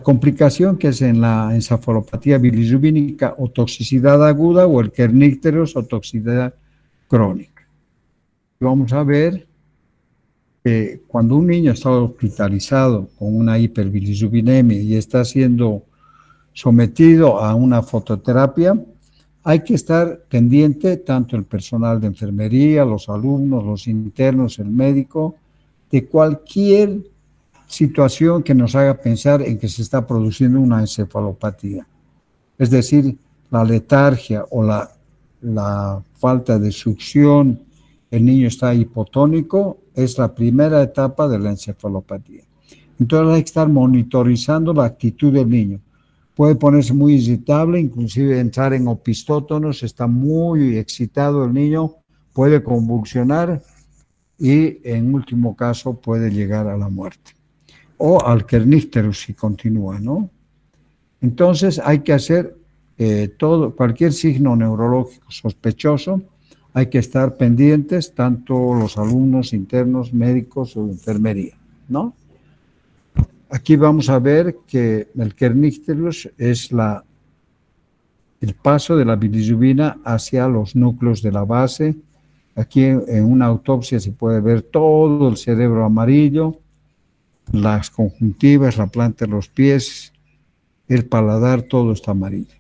complicación que es en la encefalopatía bilirrubínica o toxicidad aguda, o el kernícteros o toxicidad crónica. Vamos a ver que cuando un niño está hospitalizado con una hiperbilirrubinemia y está siendo sometido a una fototerapia, hay que estar pendiente, tanto el personal de enfermería, los alumnos, los internos, el médico, de cualquier situación que nos haga pensar en que se está produciendo una encefalopatía. Es decir, la letargia o la falta de succión, el niño está hipotónico, es la primera etapa de la encefalopatía. Entonces hay que estar monitorizando la actitud del niño. Puede ponerse muy irritable, inclusive entrar en opistótonos, está muy excitado el niño, puede convulsionar y en último caso puede llegar a la muerte. O al kernícteros si continúa, ¿no? Entonces hay que hacer cualquier signo neurológico sospechoso, hay que estar pendientes, tanto los alumnos internos, médicos o enfermería, ¿no? Aquí vamos a ver que el kernicterus es el paso de la bilirrubina hacia los núcleos de la base. Aquí en una autopsia se puede ver todo el cerebro amarillo, las conjuntivas, la planta de los pies, el paladar, todo está amarillo.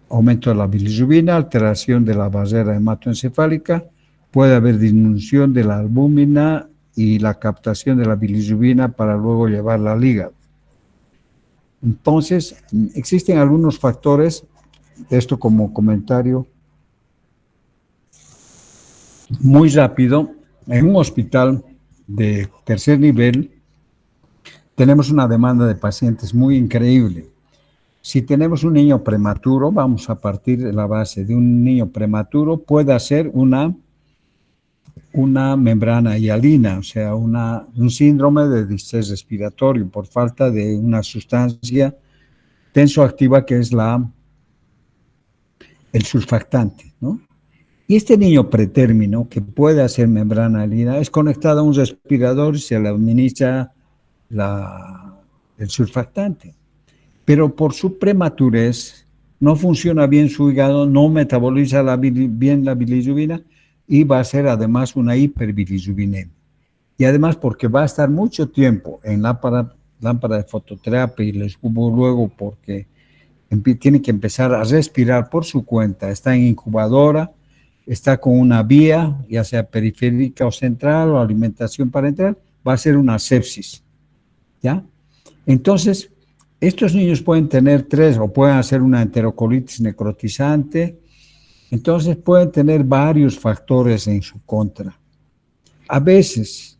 Aumento de la bilirrubina, alteración de la barrera hematoencefálica, puede haber disminución de la albúmina y la captación de la bilirrubina para luego llevarla al hígado. Entonces, existen algunos factores, esto como comentario muy rápido. En un hospital de tercer nivel tenemos una demanda de pacientes muy increíble. Si tenemos un niño prematuro, vamos a partir de la base de un niño prematuro, puede hacer una membrana hialina, o sea, un síndrome de distrés respiratorio por falta de una sustancia tensoactiva que es el surfactante, ¿no? Y este niño pretérmino que puede hacer membrana hialina es conectado a un respirador y se le administra el surfactante. Pero por su prematurez no funciona bien su hígado, no metaboliza bien la bilirrubina y va a ser además una hiperbilirrubinemia. Y además porque va a estar mucho tiempo en lámpara de fototerapia y les hubo luego porque tiene que empezar a respirar por su cuenta, está en incubadora, está con una vía, ya sea periférica o central o alimentación parenteral, va a ser una sepsis, ¿ya? Entonces, estos niños pueden tener o pueden hacer una enterocolitis necrotizante, entonces pueden tener varios factores en su contra. A veces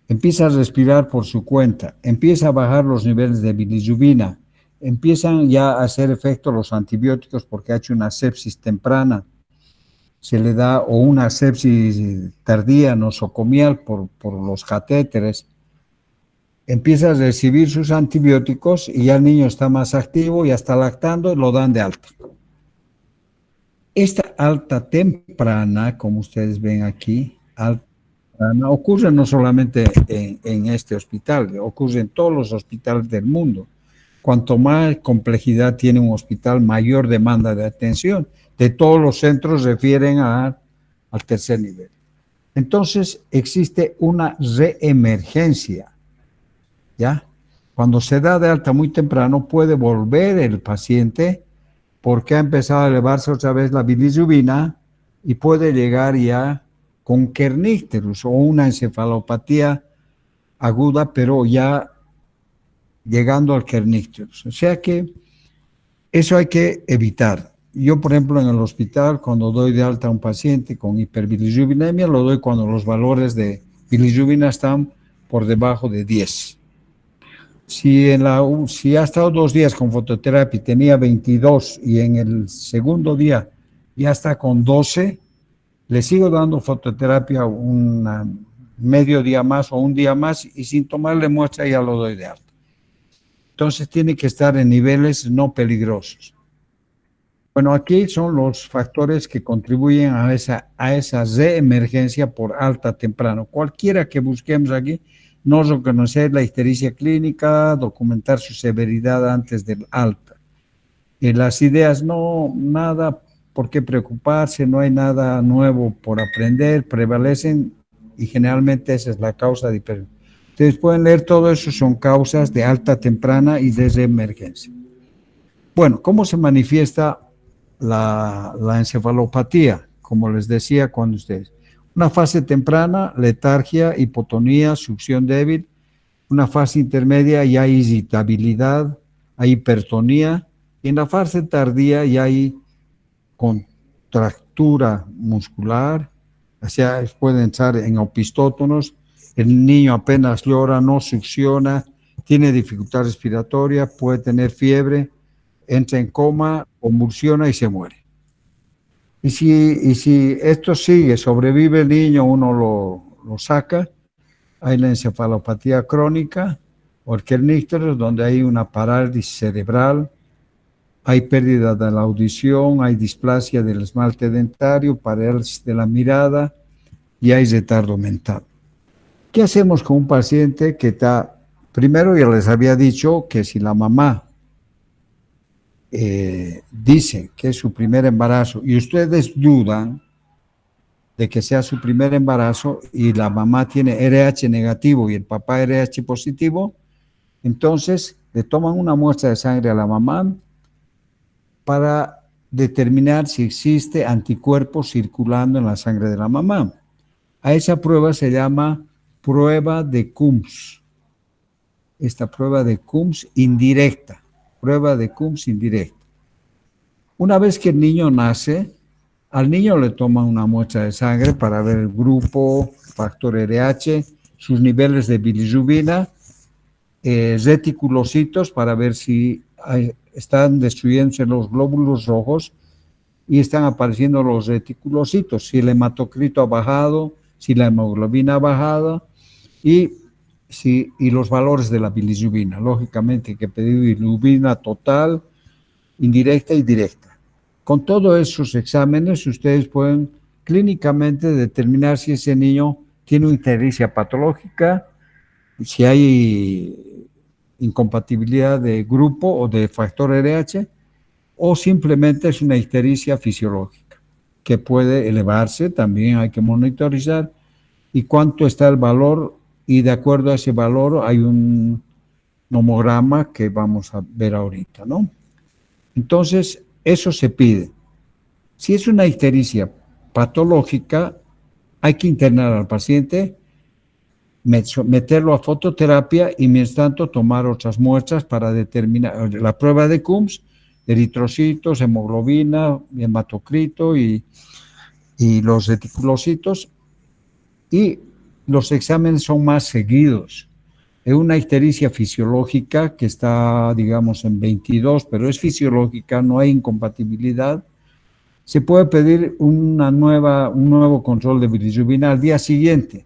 empieza a respirar por su cuenta, empieza a bajar los niveles de bilirrubina, empiezan ya a hacer efecto los antibióticos porque ha hecho una sepsis temprana, se le da o una sepsis tardía nosocomial por los catéteres, empieza a recibir sus antibióticos y ya el niño está más activo, ya está lactando, lo dan de alta. Esta alta temprana, como ustedes ven aquí, alta temprana, ocurre no solamente en este hospital, ocurre en todos los hospitales del mundo. Cuanto más complejidad tiene un hospital, mayor demanda de atención. De todos los centros refieren al tercer nivel. Entonces existe una reemergencia, ¿ya? Cuando se da de alta muy temprano, puede volver el paciente porque ha empezado a elevarse otra vez la bilirrubina y puede llegar ya con kernicterus o una encefalopatía aguda, pero ya llegando al kernicterus. O sea que eso hay que evitar. Yo, por ejemplo, en el hospital, cuando doy de alta a un paciente con hiperbilirrubinemia, lo doy cuando los valores de bilirrubina están por debajo de 10. Si ha estado 2 días con fototerapia y tenía 22 y en el segundo día ya está con 12, le sigo dando fototerapia medio día más o un día más y sin tomarle muestra ya lo doy de alta. Entonces tiene que estar en niveles no peligrosos. Bueno, aquí son los factores que contribuyen a esa reemergencia por alta temprano. Cualquiera que busquemos aquí, no reconocer la ictericia clínica, documentar su severidad antes del alta. Y las ideas, no, nada por qué preocuparse, no hay nada nuevo por aprender, prevalecen y generalmente esa es la causa de hipertensión. Ustedes pueden leer todo eso, son causas de alta temprana y de reemergencia. Bueno, ¿cómo se manifiesta la encefalopatía? Como les decía cuando ustedes. Una fase temprana, letargia, hipotonía, succión débil. Una fase intermedia ya hay irritabilidad, hay hipertonía. Y en la fase tardía ya hay contractura muscular, o sea, pueden estar en opistótonos. El niño apenas llora, no succiona, tiene dificultad respiratoria, puede tener fiebre, entra en coma, convulsiona y se muere. Y si esto sigue, sobrevive el niño, uno lo saca, hay la encefalopatía crónica o el kernicterus, donde hay una parálisis cerebral, hay pérdida de la audición, hay displasia del esmalte dentario, parálisis de la mirada y hay retardo mental. ¿Qué hacemos con un paciente que está, primero ya les había dicho que si la mamá dice que es su primer embarazo y ustedes dudan de que sea su primer embarazo y la mamá tiene RH negativo y el papá RH positivo, entonces le toman una muestra de sangre a la mamá para determinar si existe anticuerpos circulando en la sangre de la mamá. A esa prueba se llama prueba de Coombs. Esta prueba de Coombs indirecta. Prueba de Coombs indirecta. Una vez que el niño nace, al niño le toman una muestra de sangre para ver el grupo, factor RH, sus niveles de bilirrubina, reticulocitos para ver si están destruyéndose los glóbulos rojos y están apareciendo los reticulocitos, si el hematocrito ha bajado, si la hemoglobina ha bajado y los valores de la bilirrubina. Lógicamente hay que pedir bilirrubina total, indirecta y directa. Con todos esos exámenes ustedes pueden clínicamente determinar si ese niño tiene una ictericia patológica, si hay incompatibilidad de grupo o de factor RH, o simplemente es una ictericia fisiológica que puede elevarse, también hay que monitorizar, y cuánto está el valor, y de acuerdo a ese valor hay un nomograma que vamos a ver ahorita, ¿no? Entonces, eso se pide. Si es una ictericia patológica, hay que internar al paciente, meterlo a fototerapia y mientras tanto tomar otras muestras para determinar la prueba de Coombs, eritrocitos, hemoglobina, hematocrito y los reticulocitos, y los exámenes son más seguidos. Es una ictericia fisiológica que está, digamos, en 22, pero es fisiológica, no hay incompatibilidad. Se puede pedir un nuevo control de bilirrubina al día siguiente,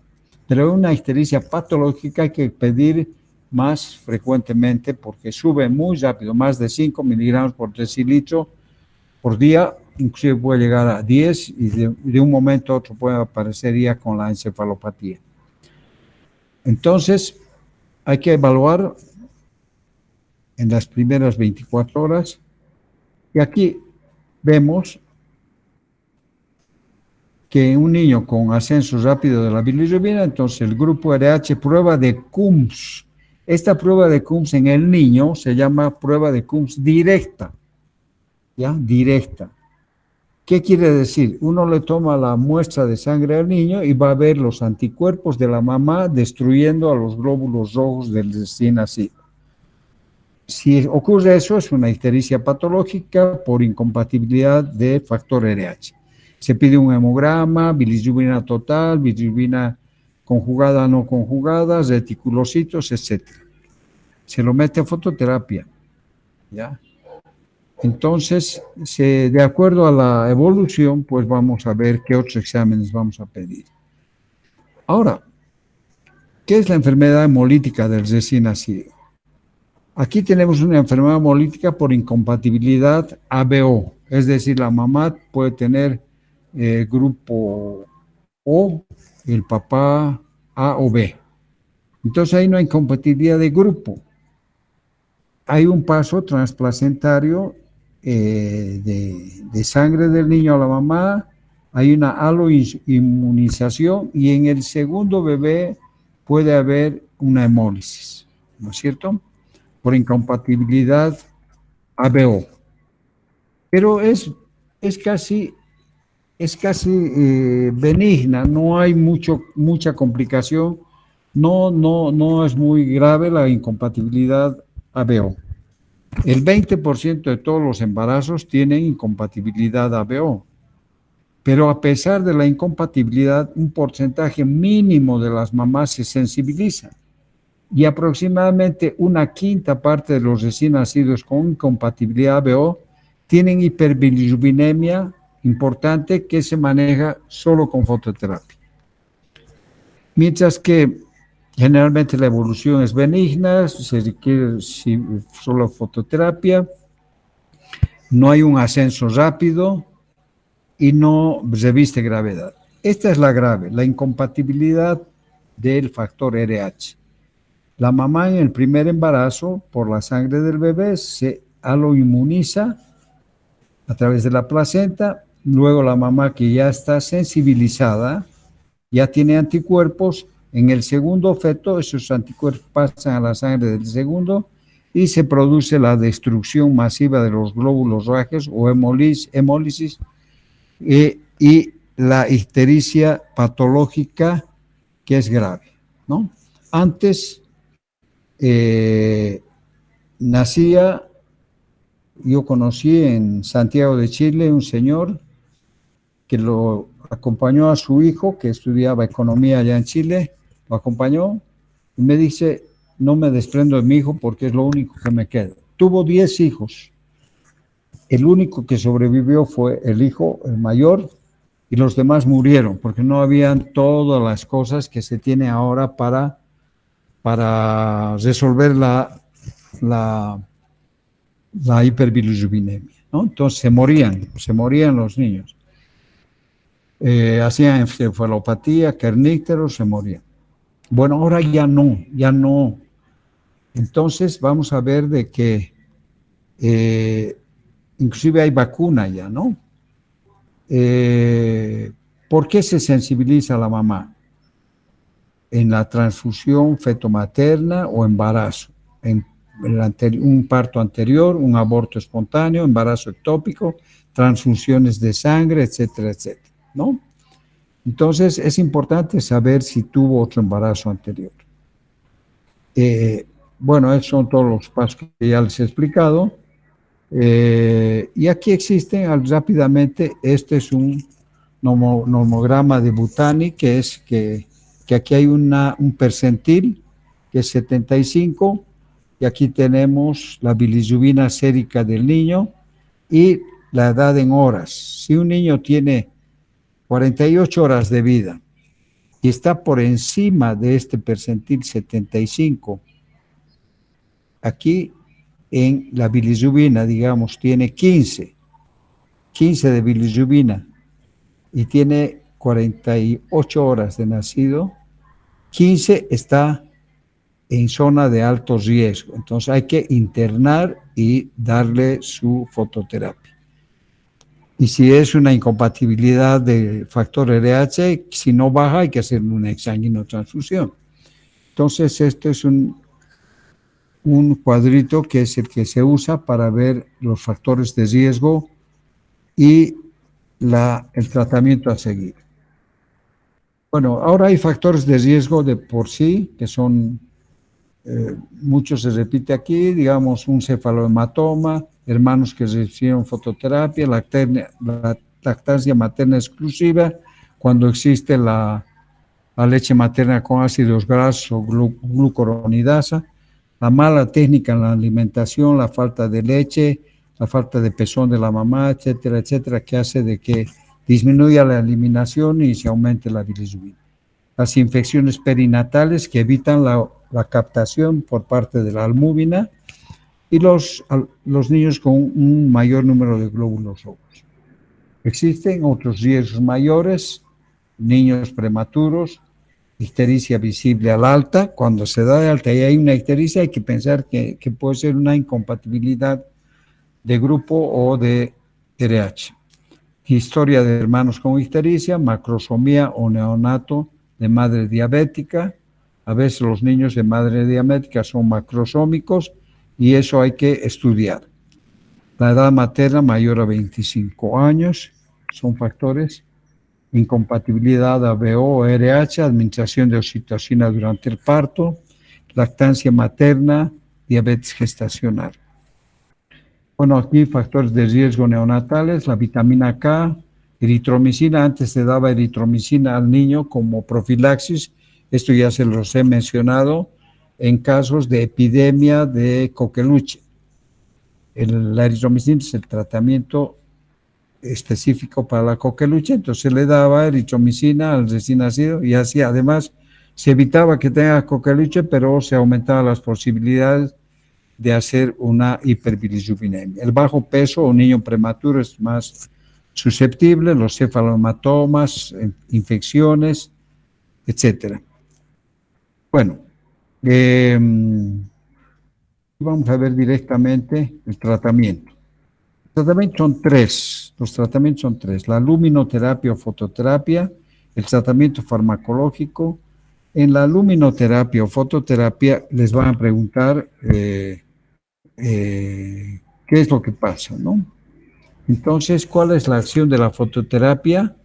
pero es una ictericia patológica, hay que pedir más frecuentemente porque sube muy rápido, más de 5 miligramos por decilitro por día, inclusive puede llegar a 10 y de un momento a otro puede aparecer ya con la encefalopatía. Entonces, hay que evaluar en las primeras 24 horas y aquí vemos que un niño con ascenso rápido de la bilirrubina, entonces el grupo RH, prueba de Coombs. Esta prueba de Coombs en el niño se llama prueba de Coombs directa, ¿ya? Directa. ¿Qué quiere decir? Uno le toma la muestra de sangre al niño y va a ver los anticuerpos de la mamá destruyendo a los glóbulos rojos del recién nacido. Si ocurre eso, es una ictericia patológica por incompatibilidad de factor RH. Se pide un hemograma, bilirrubina total, bilirrubina conjugada, no conjugada, reticulocitos, etc. Se lo mete a fototerapia, ¿ya? Entonces, de acuerdo a la evolución, pues vamos a ver qué otros exámenes vamos a pedir. Ahora, ¿qué es la enfermedad hemolítica del recién nacido? Aquí tenemos una enfermedad hemolítica por incompatibilidad ABO, es decir, la mamá puede tener grupo O, el papá A o B. Entonces ahí no hay incompatibilidad de grupo. Hay un paso transplacentario de sangre del niño a la mamá, hay una aloinmunización y en el segundo bebé puede haber una hemólisis, ¿no es cierto? Por incompatibilidad ABO. Pero es casi benigna, no hay mucha complicación, no es muy grave la incompatibilidad ABO. El 20% de todos los embarazos tienen incompatibilidad ABO, pero a pesar de la incompatibilidad, un porcentaje mínimo de las mamás se sensibilizan y aproximadamente una quinta parte de los recién nacidos con incompatibilidad ABO tienen hiperbilirrubinemia importante que se maneja solo con fototerapia. Mientras que generalmente la evolución es benigna, se requiere solo fototerapia. no hay un ascenso rápido y no reviste gravedad. Esta es la grave, la incompatibilidad del factor RH. La mamá en el primer embarazo, por la sangre del bebé, se aloinmuniza a través de la placenta, luego la mamá que ya está sensibilizada, ya tiene anticuerpos, en el segundo feto esos anticuerpos pasan a la sangre del segundo y se produce la destrucción masiva de los glóbulos rojos o hemólisis y la ictericia patológica que es grave, ¿no? Antes nacía, yo conocí en Santiago de Chile un señor que lo acompañó a su hijo que estudiaba economía allá en Chile, lo acompañó y me dice, no me desprendo de mi hijo porque es lo único que me queda. Tuvo 10 hijos, el único que sobrevivió fue el hijo, el mayor, y los demás murieron porque no habían todas las cosas que se tiene ahora para resolver la hiperbilirubinemia, ¿no? Entonces se morían los niños. Hacían encefalopatía, kernícteros, se morían. Bueno, ahora ya no. Entonces vamos a ver de que inclusive hay vacuna ya, ¿no? ¿Por qué se sensibiliza a la mamá? En la transfusión fetomaterna o embarazo, en un parto anterior, un aborto espontáneo, embarazo ectópico, transfusiones de sangre, etcétera, etcétera, ¿no? Entonces es importante saber si tuvo otro embarazo anterior. Bueno, esos son todos los pasos que ya les he explicado. Y aquí existen rápidamente, este es un nomograma de Butani, que es que aquí hay un percentil que es 75, y aquí tenemos la bilirrubina sérica del niño y la edad en horas. Si un niño tiene 48 horas de vida y está por encima de este percentil 75, aquí en la bilirrubina, digamos, tiene 15 de bilirrubina y tiene 48 horas de nacido, 15 está en zona de alto riesgo. Entonces hay que internar y darle su fototerapia. Y si es una incompatibilidad de factor RH, si no baja hay que hacer una exsanguinotransfusión. Entonces este es un cuadrito que es el que se usa para ver los factores de riesgo y el tratamiento a seguir. Bueno, ahora hay factores de riesgo de por sí, que son, muchos se repite aquí, digamos, un cefalohematoma, hermanos que recibieron fototerapia, la lactancia materna exclusiva, cuando existe la leche materna con ácidos grasos o glucuronidasa, la mala técnica en la alimentación, la falta de leche, la falta de pezón de la mamá, etcétera, etcétera, que hace de que disminuya la eliminación y se aumente la bilirrubina. Las infecciones perinatales que evitan la captación por parte de la albúmina y los niños con un mayor número de glóbulos rojos. Existen otros riesgos mayores, niños prematuros, ictericia visible al alta. Cuando se da de alta y hay una ictericia, hay que pensar que puede ser una incompatibilidad de grupo o de RH. Historia de hermanos con ictericia, macrosomía o neonato de madre diabética. A veces los niños de madre diabética son macrosómicos y eso hay que estudiar. La edad materna mayor a 25 años son factores. Incompatibilidad ABO o RH, administración de oxitocina durante el parto, lactancia materna, diabetes gestacional. Bueno, aquí factores de riesgo neonatales, la vitamina K, eritromicina. Antes se daba eritromicina al niño como profilaxis, esto ya se los he mencionado, en casos de epidemia de coqueluche. La eritromicina es el tratamiento específico para la coqueluche, entonces se le daba eritromicina al recién nacido y así además se evitaba que tenga coqueluche, pero se aumentaban las posibilidades de hacer una hiperbilirubinemia. El bajo peso o niño prematuro es más susceptible, los cefalomatomas, infecciones, etcétera. Bueno, eh, vamos a ver directamente el tratamiento. Los tratamientos son tres, la luminoterapia o fototerapia, el tratamiento farmacológico. En la luminoterapia o fototerapia les van a preguntar qué es lo que pasa, ¿no? Entonces, ¿cuál es la acción de la fototerapia?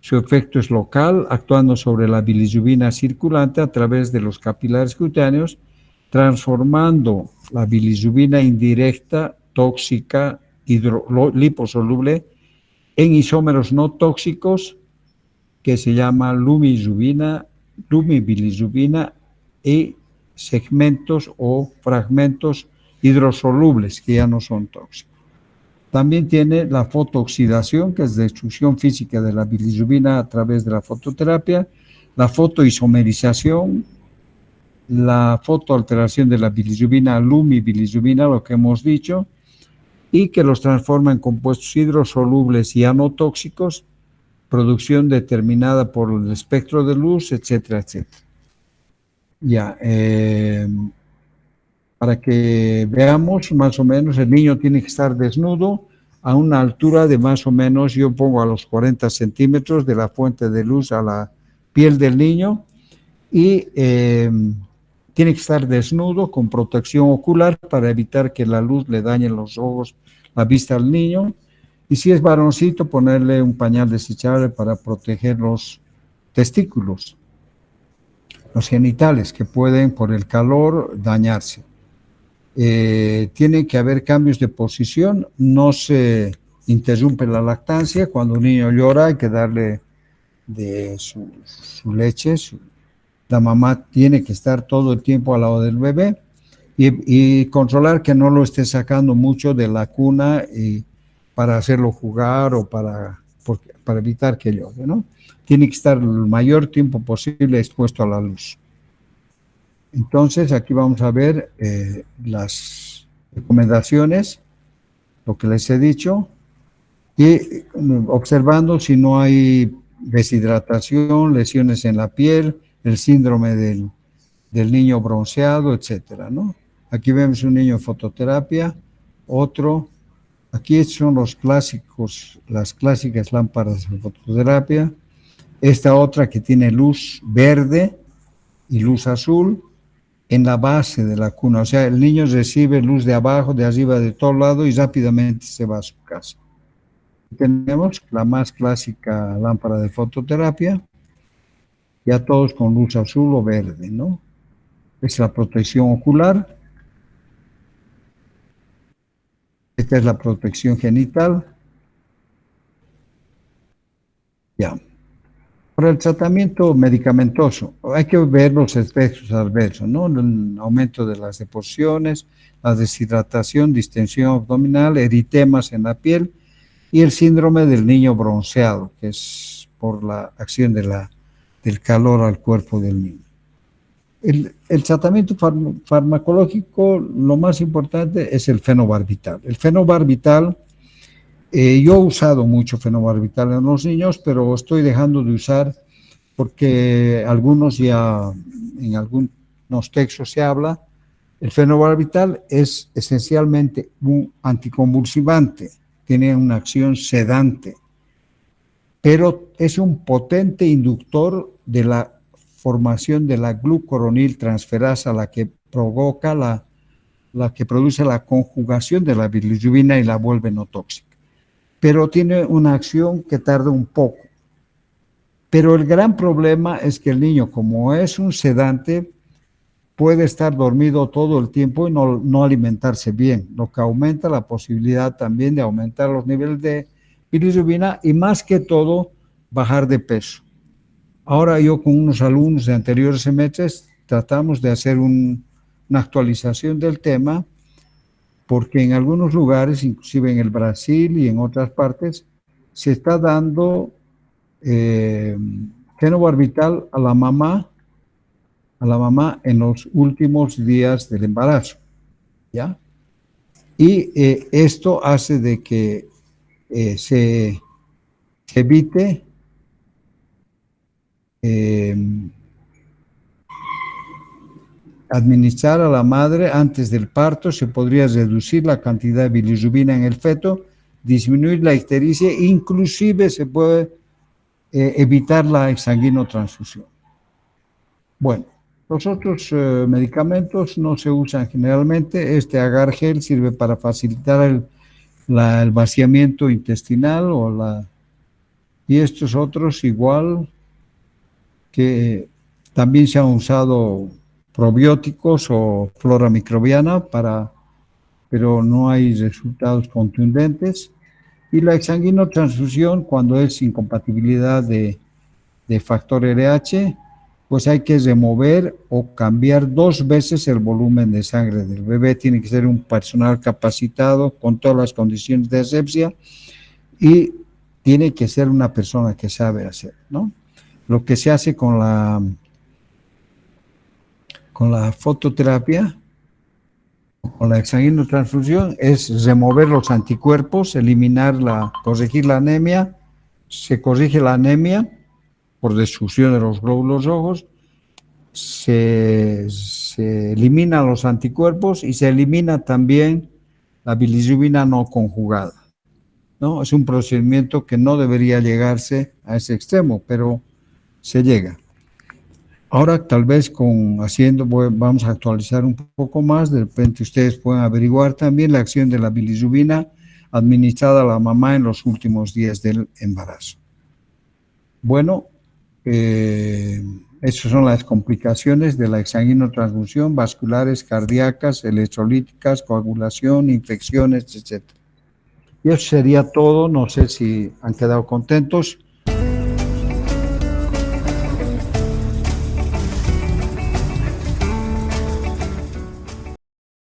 Su efecto es local, actuando sobre la bilirrubina circulante a través de los capilares cutáneos, transformando la bilirrubina indirecta, tóxica, liposoluble, en isómeros no tóxicos que se llama lumibilirrubina y segmentos o fragmentos hidrosolubles que ya no son tóxicos. También tiene la fotooxidación, que es destrucción física de la bilirrubina a través de la fototerapia, la fotoisomerización, la fotoalteración de la bilirrubina, lumibilirrubina, lo que hemos dicho, y que los transforma en compuestos hidrosolubles y anotóxicos, producción determinada por el espectro de luz, etcétera, etcétera. Ya, para que veamos más o menos, el niño tiene que estar desnudo a una altura de más o menos, yo pongo a los 40 centímetros de la fuente de luz a la piel del niño y tiene que estar desnudo con protección ocular para evitar que la luz le dañe los ojos, la vista al niño. Y si es varoncito, ponerle un pañal desechable para proteger los testículos, los genitales, que pueden por el calor dañarse. Tiene que haber cambios de posición, no se interrumpe la lactancia. Cuando un niño llora hay que darle de su leche, la mamá tiene que estar todo el tiempo al lado del bebé y controlar que no lo esté sacando mucho de la cuna y para hacerlo jugar o para evitar que llore, ¿no? Tiene que estar el mayor tiempo posible expuesto a la luz. Entonces, aquí vamos a ver las recomendaciones, lo que les he dicho, y observando si no hay deshidratación, lesiones en la piel, el síndrome del niño bronceado, etcétera, ¿no? Aquí vemos un niño en fototerapia, otro. Aquí son los clásicos, las clásicas lámparas de fototerapia. Esta otra que tiene luz verde y luz azul en la base de la cuna. O sea, el niño recibe luz de abajo, de arriba, de todo lado y rápidamente se va a su casa. Tenemos la más clásica lámpara de fototerapia, ya todos con luz azul o verde, ¿no? Es la protección ocular. Esta es la protección genital. Ya. Para el tratamiento medicamentoso, hay que ver los efectos adversos, ¿no? El aumento de las deposiciones, la deshidratación, distensión abdominal, eritemas en la piel y el síndrome del niño bronceado, que es por la acción del calor al cuerpo del niño. El tratamiento farmacológico, lo más importante es el fenobarbital. El fenobarbital, yo he usado mucho fenobarbital en los niños, pero estoy dejando de usar porque algunos ya, en algunos textos se habla, el fenobarbital es esencialmente un anticonvulsivante, tiene una acción sedante, pero es un potente inductor de la formación de la glucuroniltransferasa, la que provoca la que produce la conjugación de la bilirrubina y la vuelve no tóxica. Pero tiene una acción que tarda un poco. Pero el gran problema es que el niño, como es un sedante, puede estar dormido todo el tiempo y no alimentarse bien, lo que aumenta la posibilidad también de aumentar los niveles de bilirrubina y más que todo bajar de peso. Ahora yo con unos alumnos de anteriores semestres tratamos de hacer una actualización del tema porque en algunos lugares, inclusive en el Brasil y en otras partes, se está dando fenobarbital a la mamá en los últimos días del embarazo. ¿ya? Y esto hace de que se evite administrar a la madre antes del parto. Se podría reducir la cantidad de bilirrubina en el feto, disminuir la ictericia, inclusive se puede evitar la exsanguinotransfusión. Bueno, los otros medicamentos no se usan generalmente. Este agar gel sirve para facilitar el vaciamiento intestinal y estos otros igual que también se han usado probióticos o flora microbiana pero no hay resultados contundentes. Y la exsanguinotransfusión, cuando es incompatibilidad de factor RH, pues hay que remover o cambiar 2 veces el volumen de sangre del bebé. Tiene que ser un personal capacitado con todas las condiciones de asepsia y tiene que ser una persona que sabe hacer, ¿no? Lo que se hace con la fototerapia, con la exsanguinotransfusión, es remover los anticuerpos, corregir la anemia. Se corrige la anemia por destrucción de los glóbulos rojos, se eliminan los anticuerpos y se elimina también la bilirrubina no conjugada, ¿no? Es un procedimiento que no debería llegarse a ese extremo, pero se llega. Ahora tal vez vamos a actualizar un poco más, de repente ustedes pueden averiguar también la acción de la bilirrubina administrada a la mamá en los últimos días del embarazo. Bueno, esas son las complicaciones de la exsanguinotransfusión: vasculares, cardíacas, electrolíticas, coagulación, infecciones, etc. Y eso sería todo. No sé si han quedado contentos.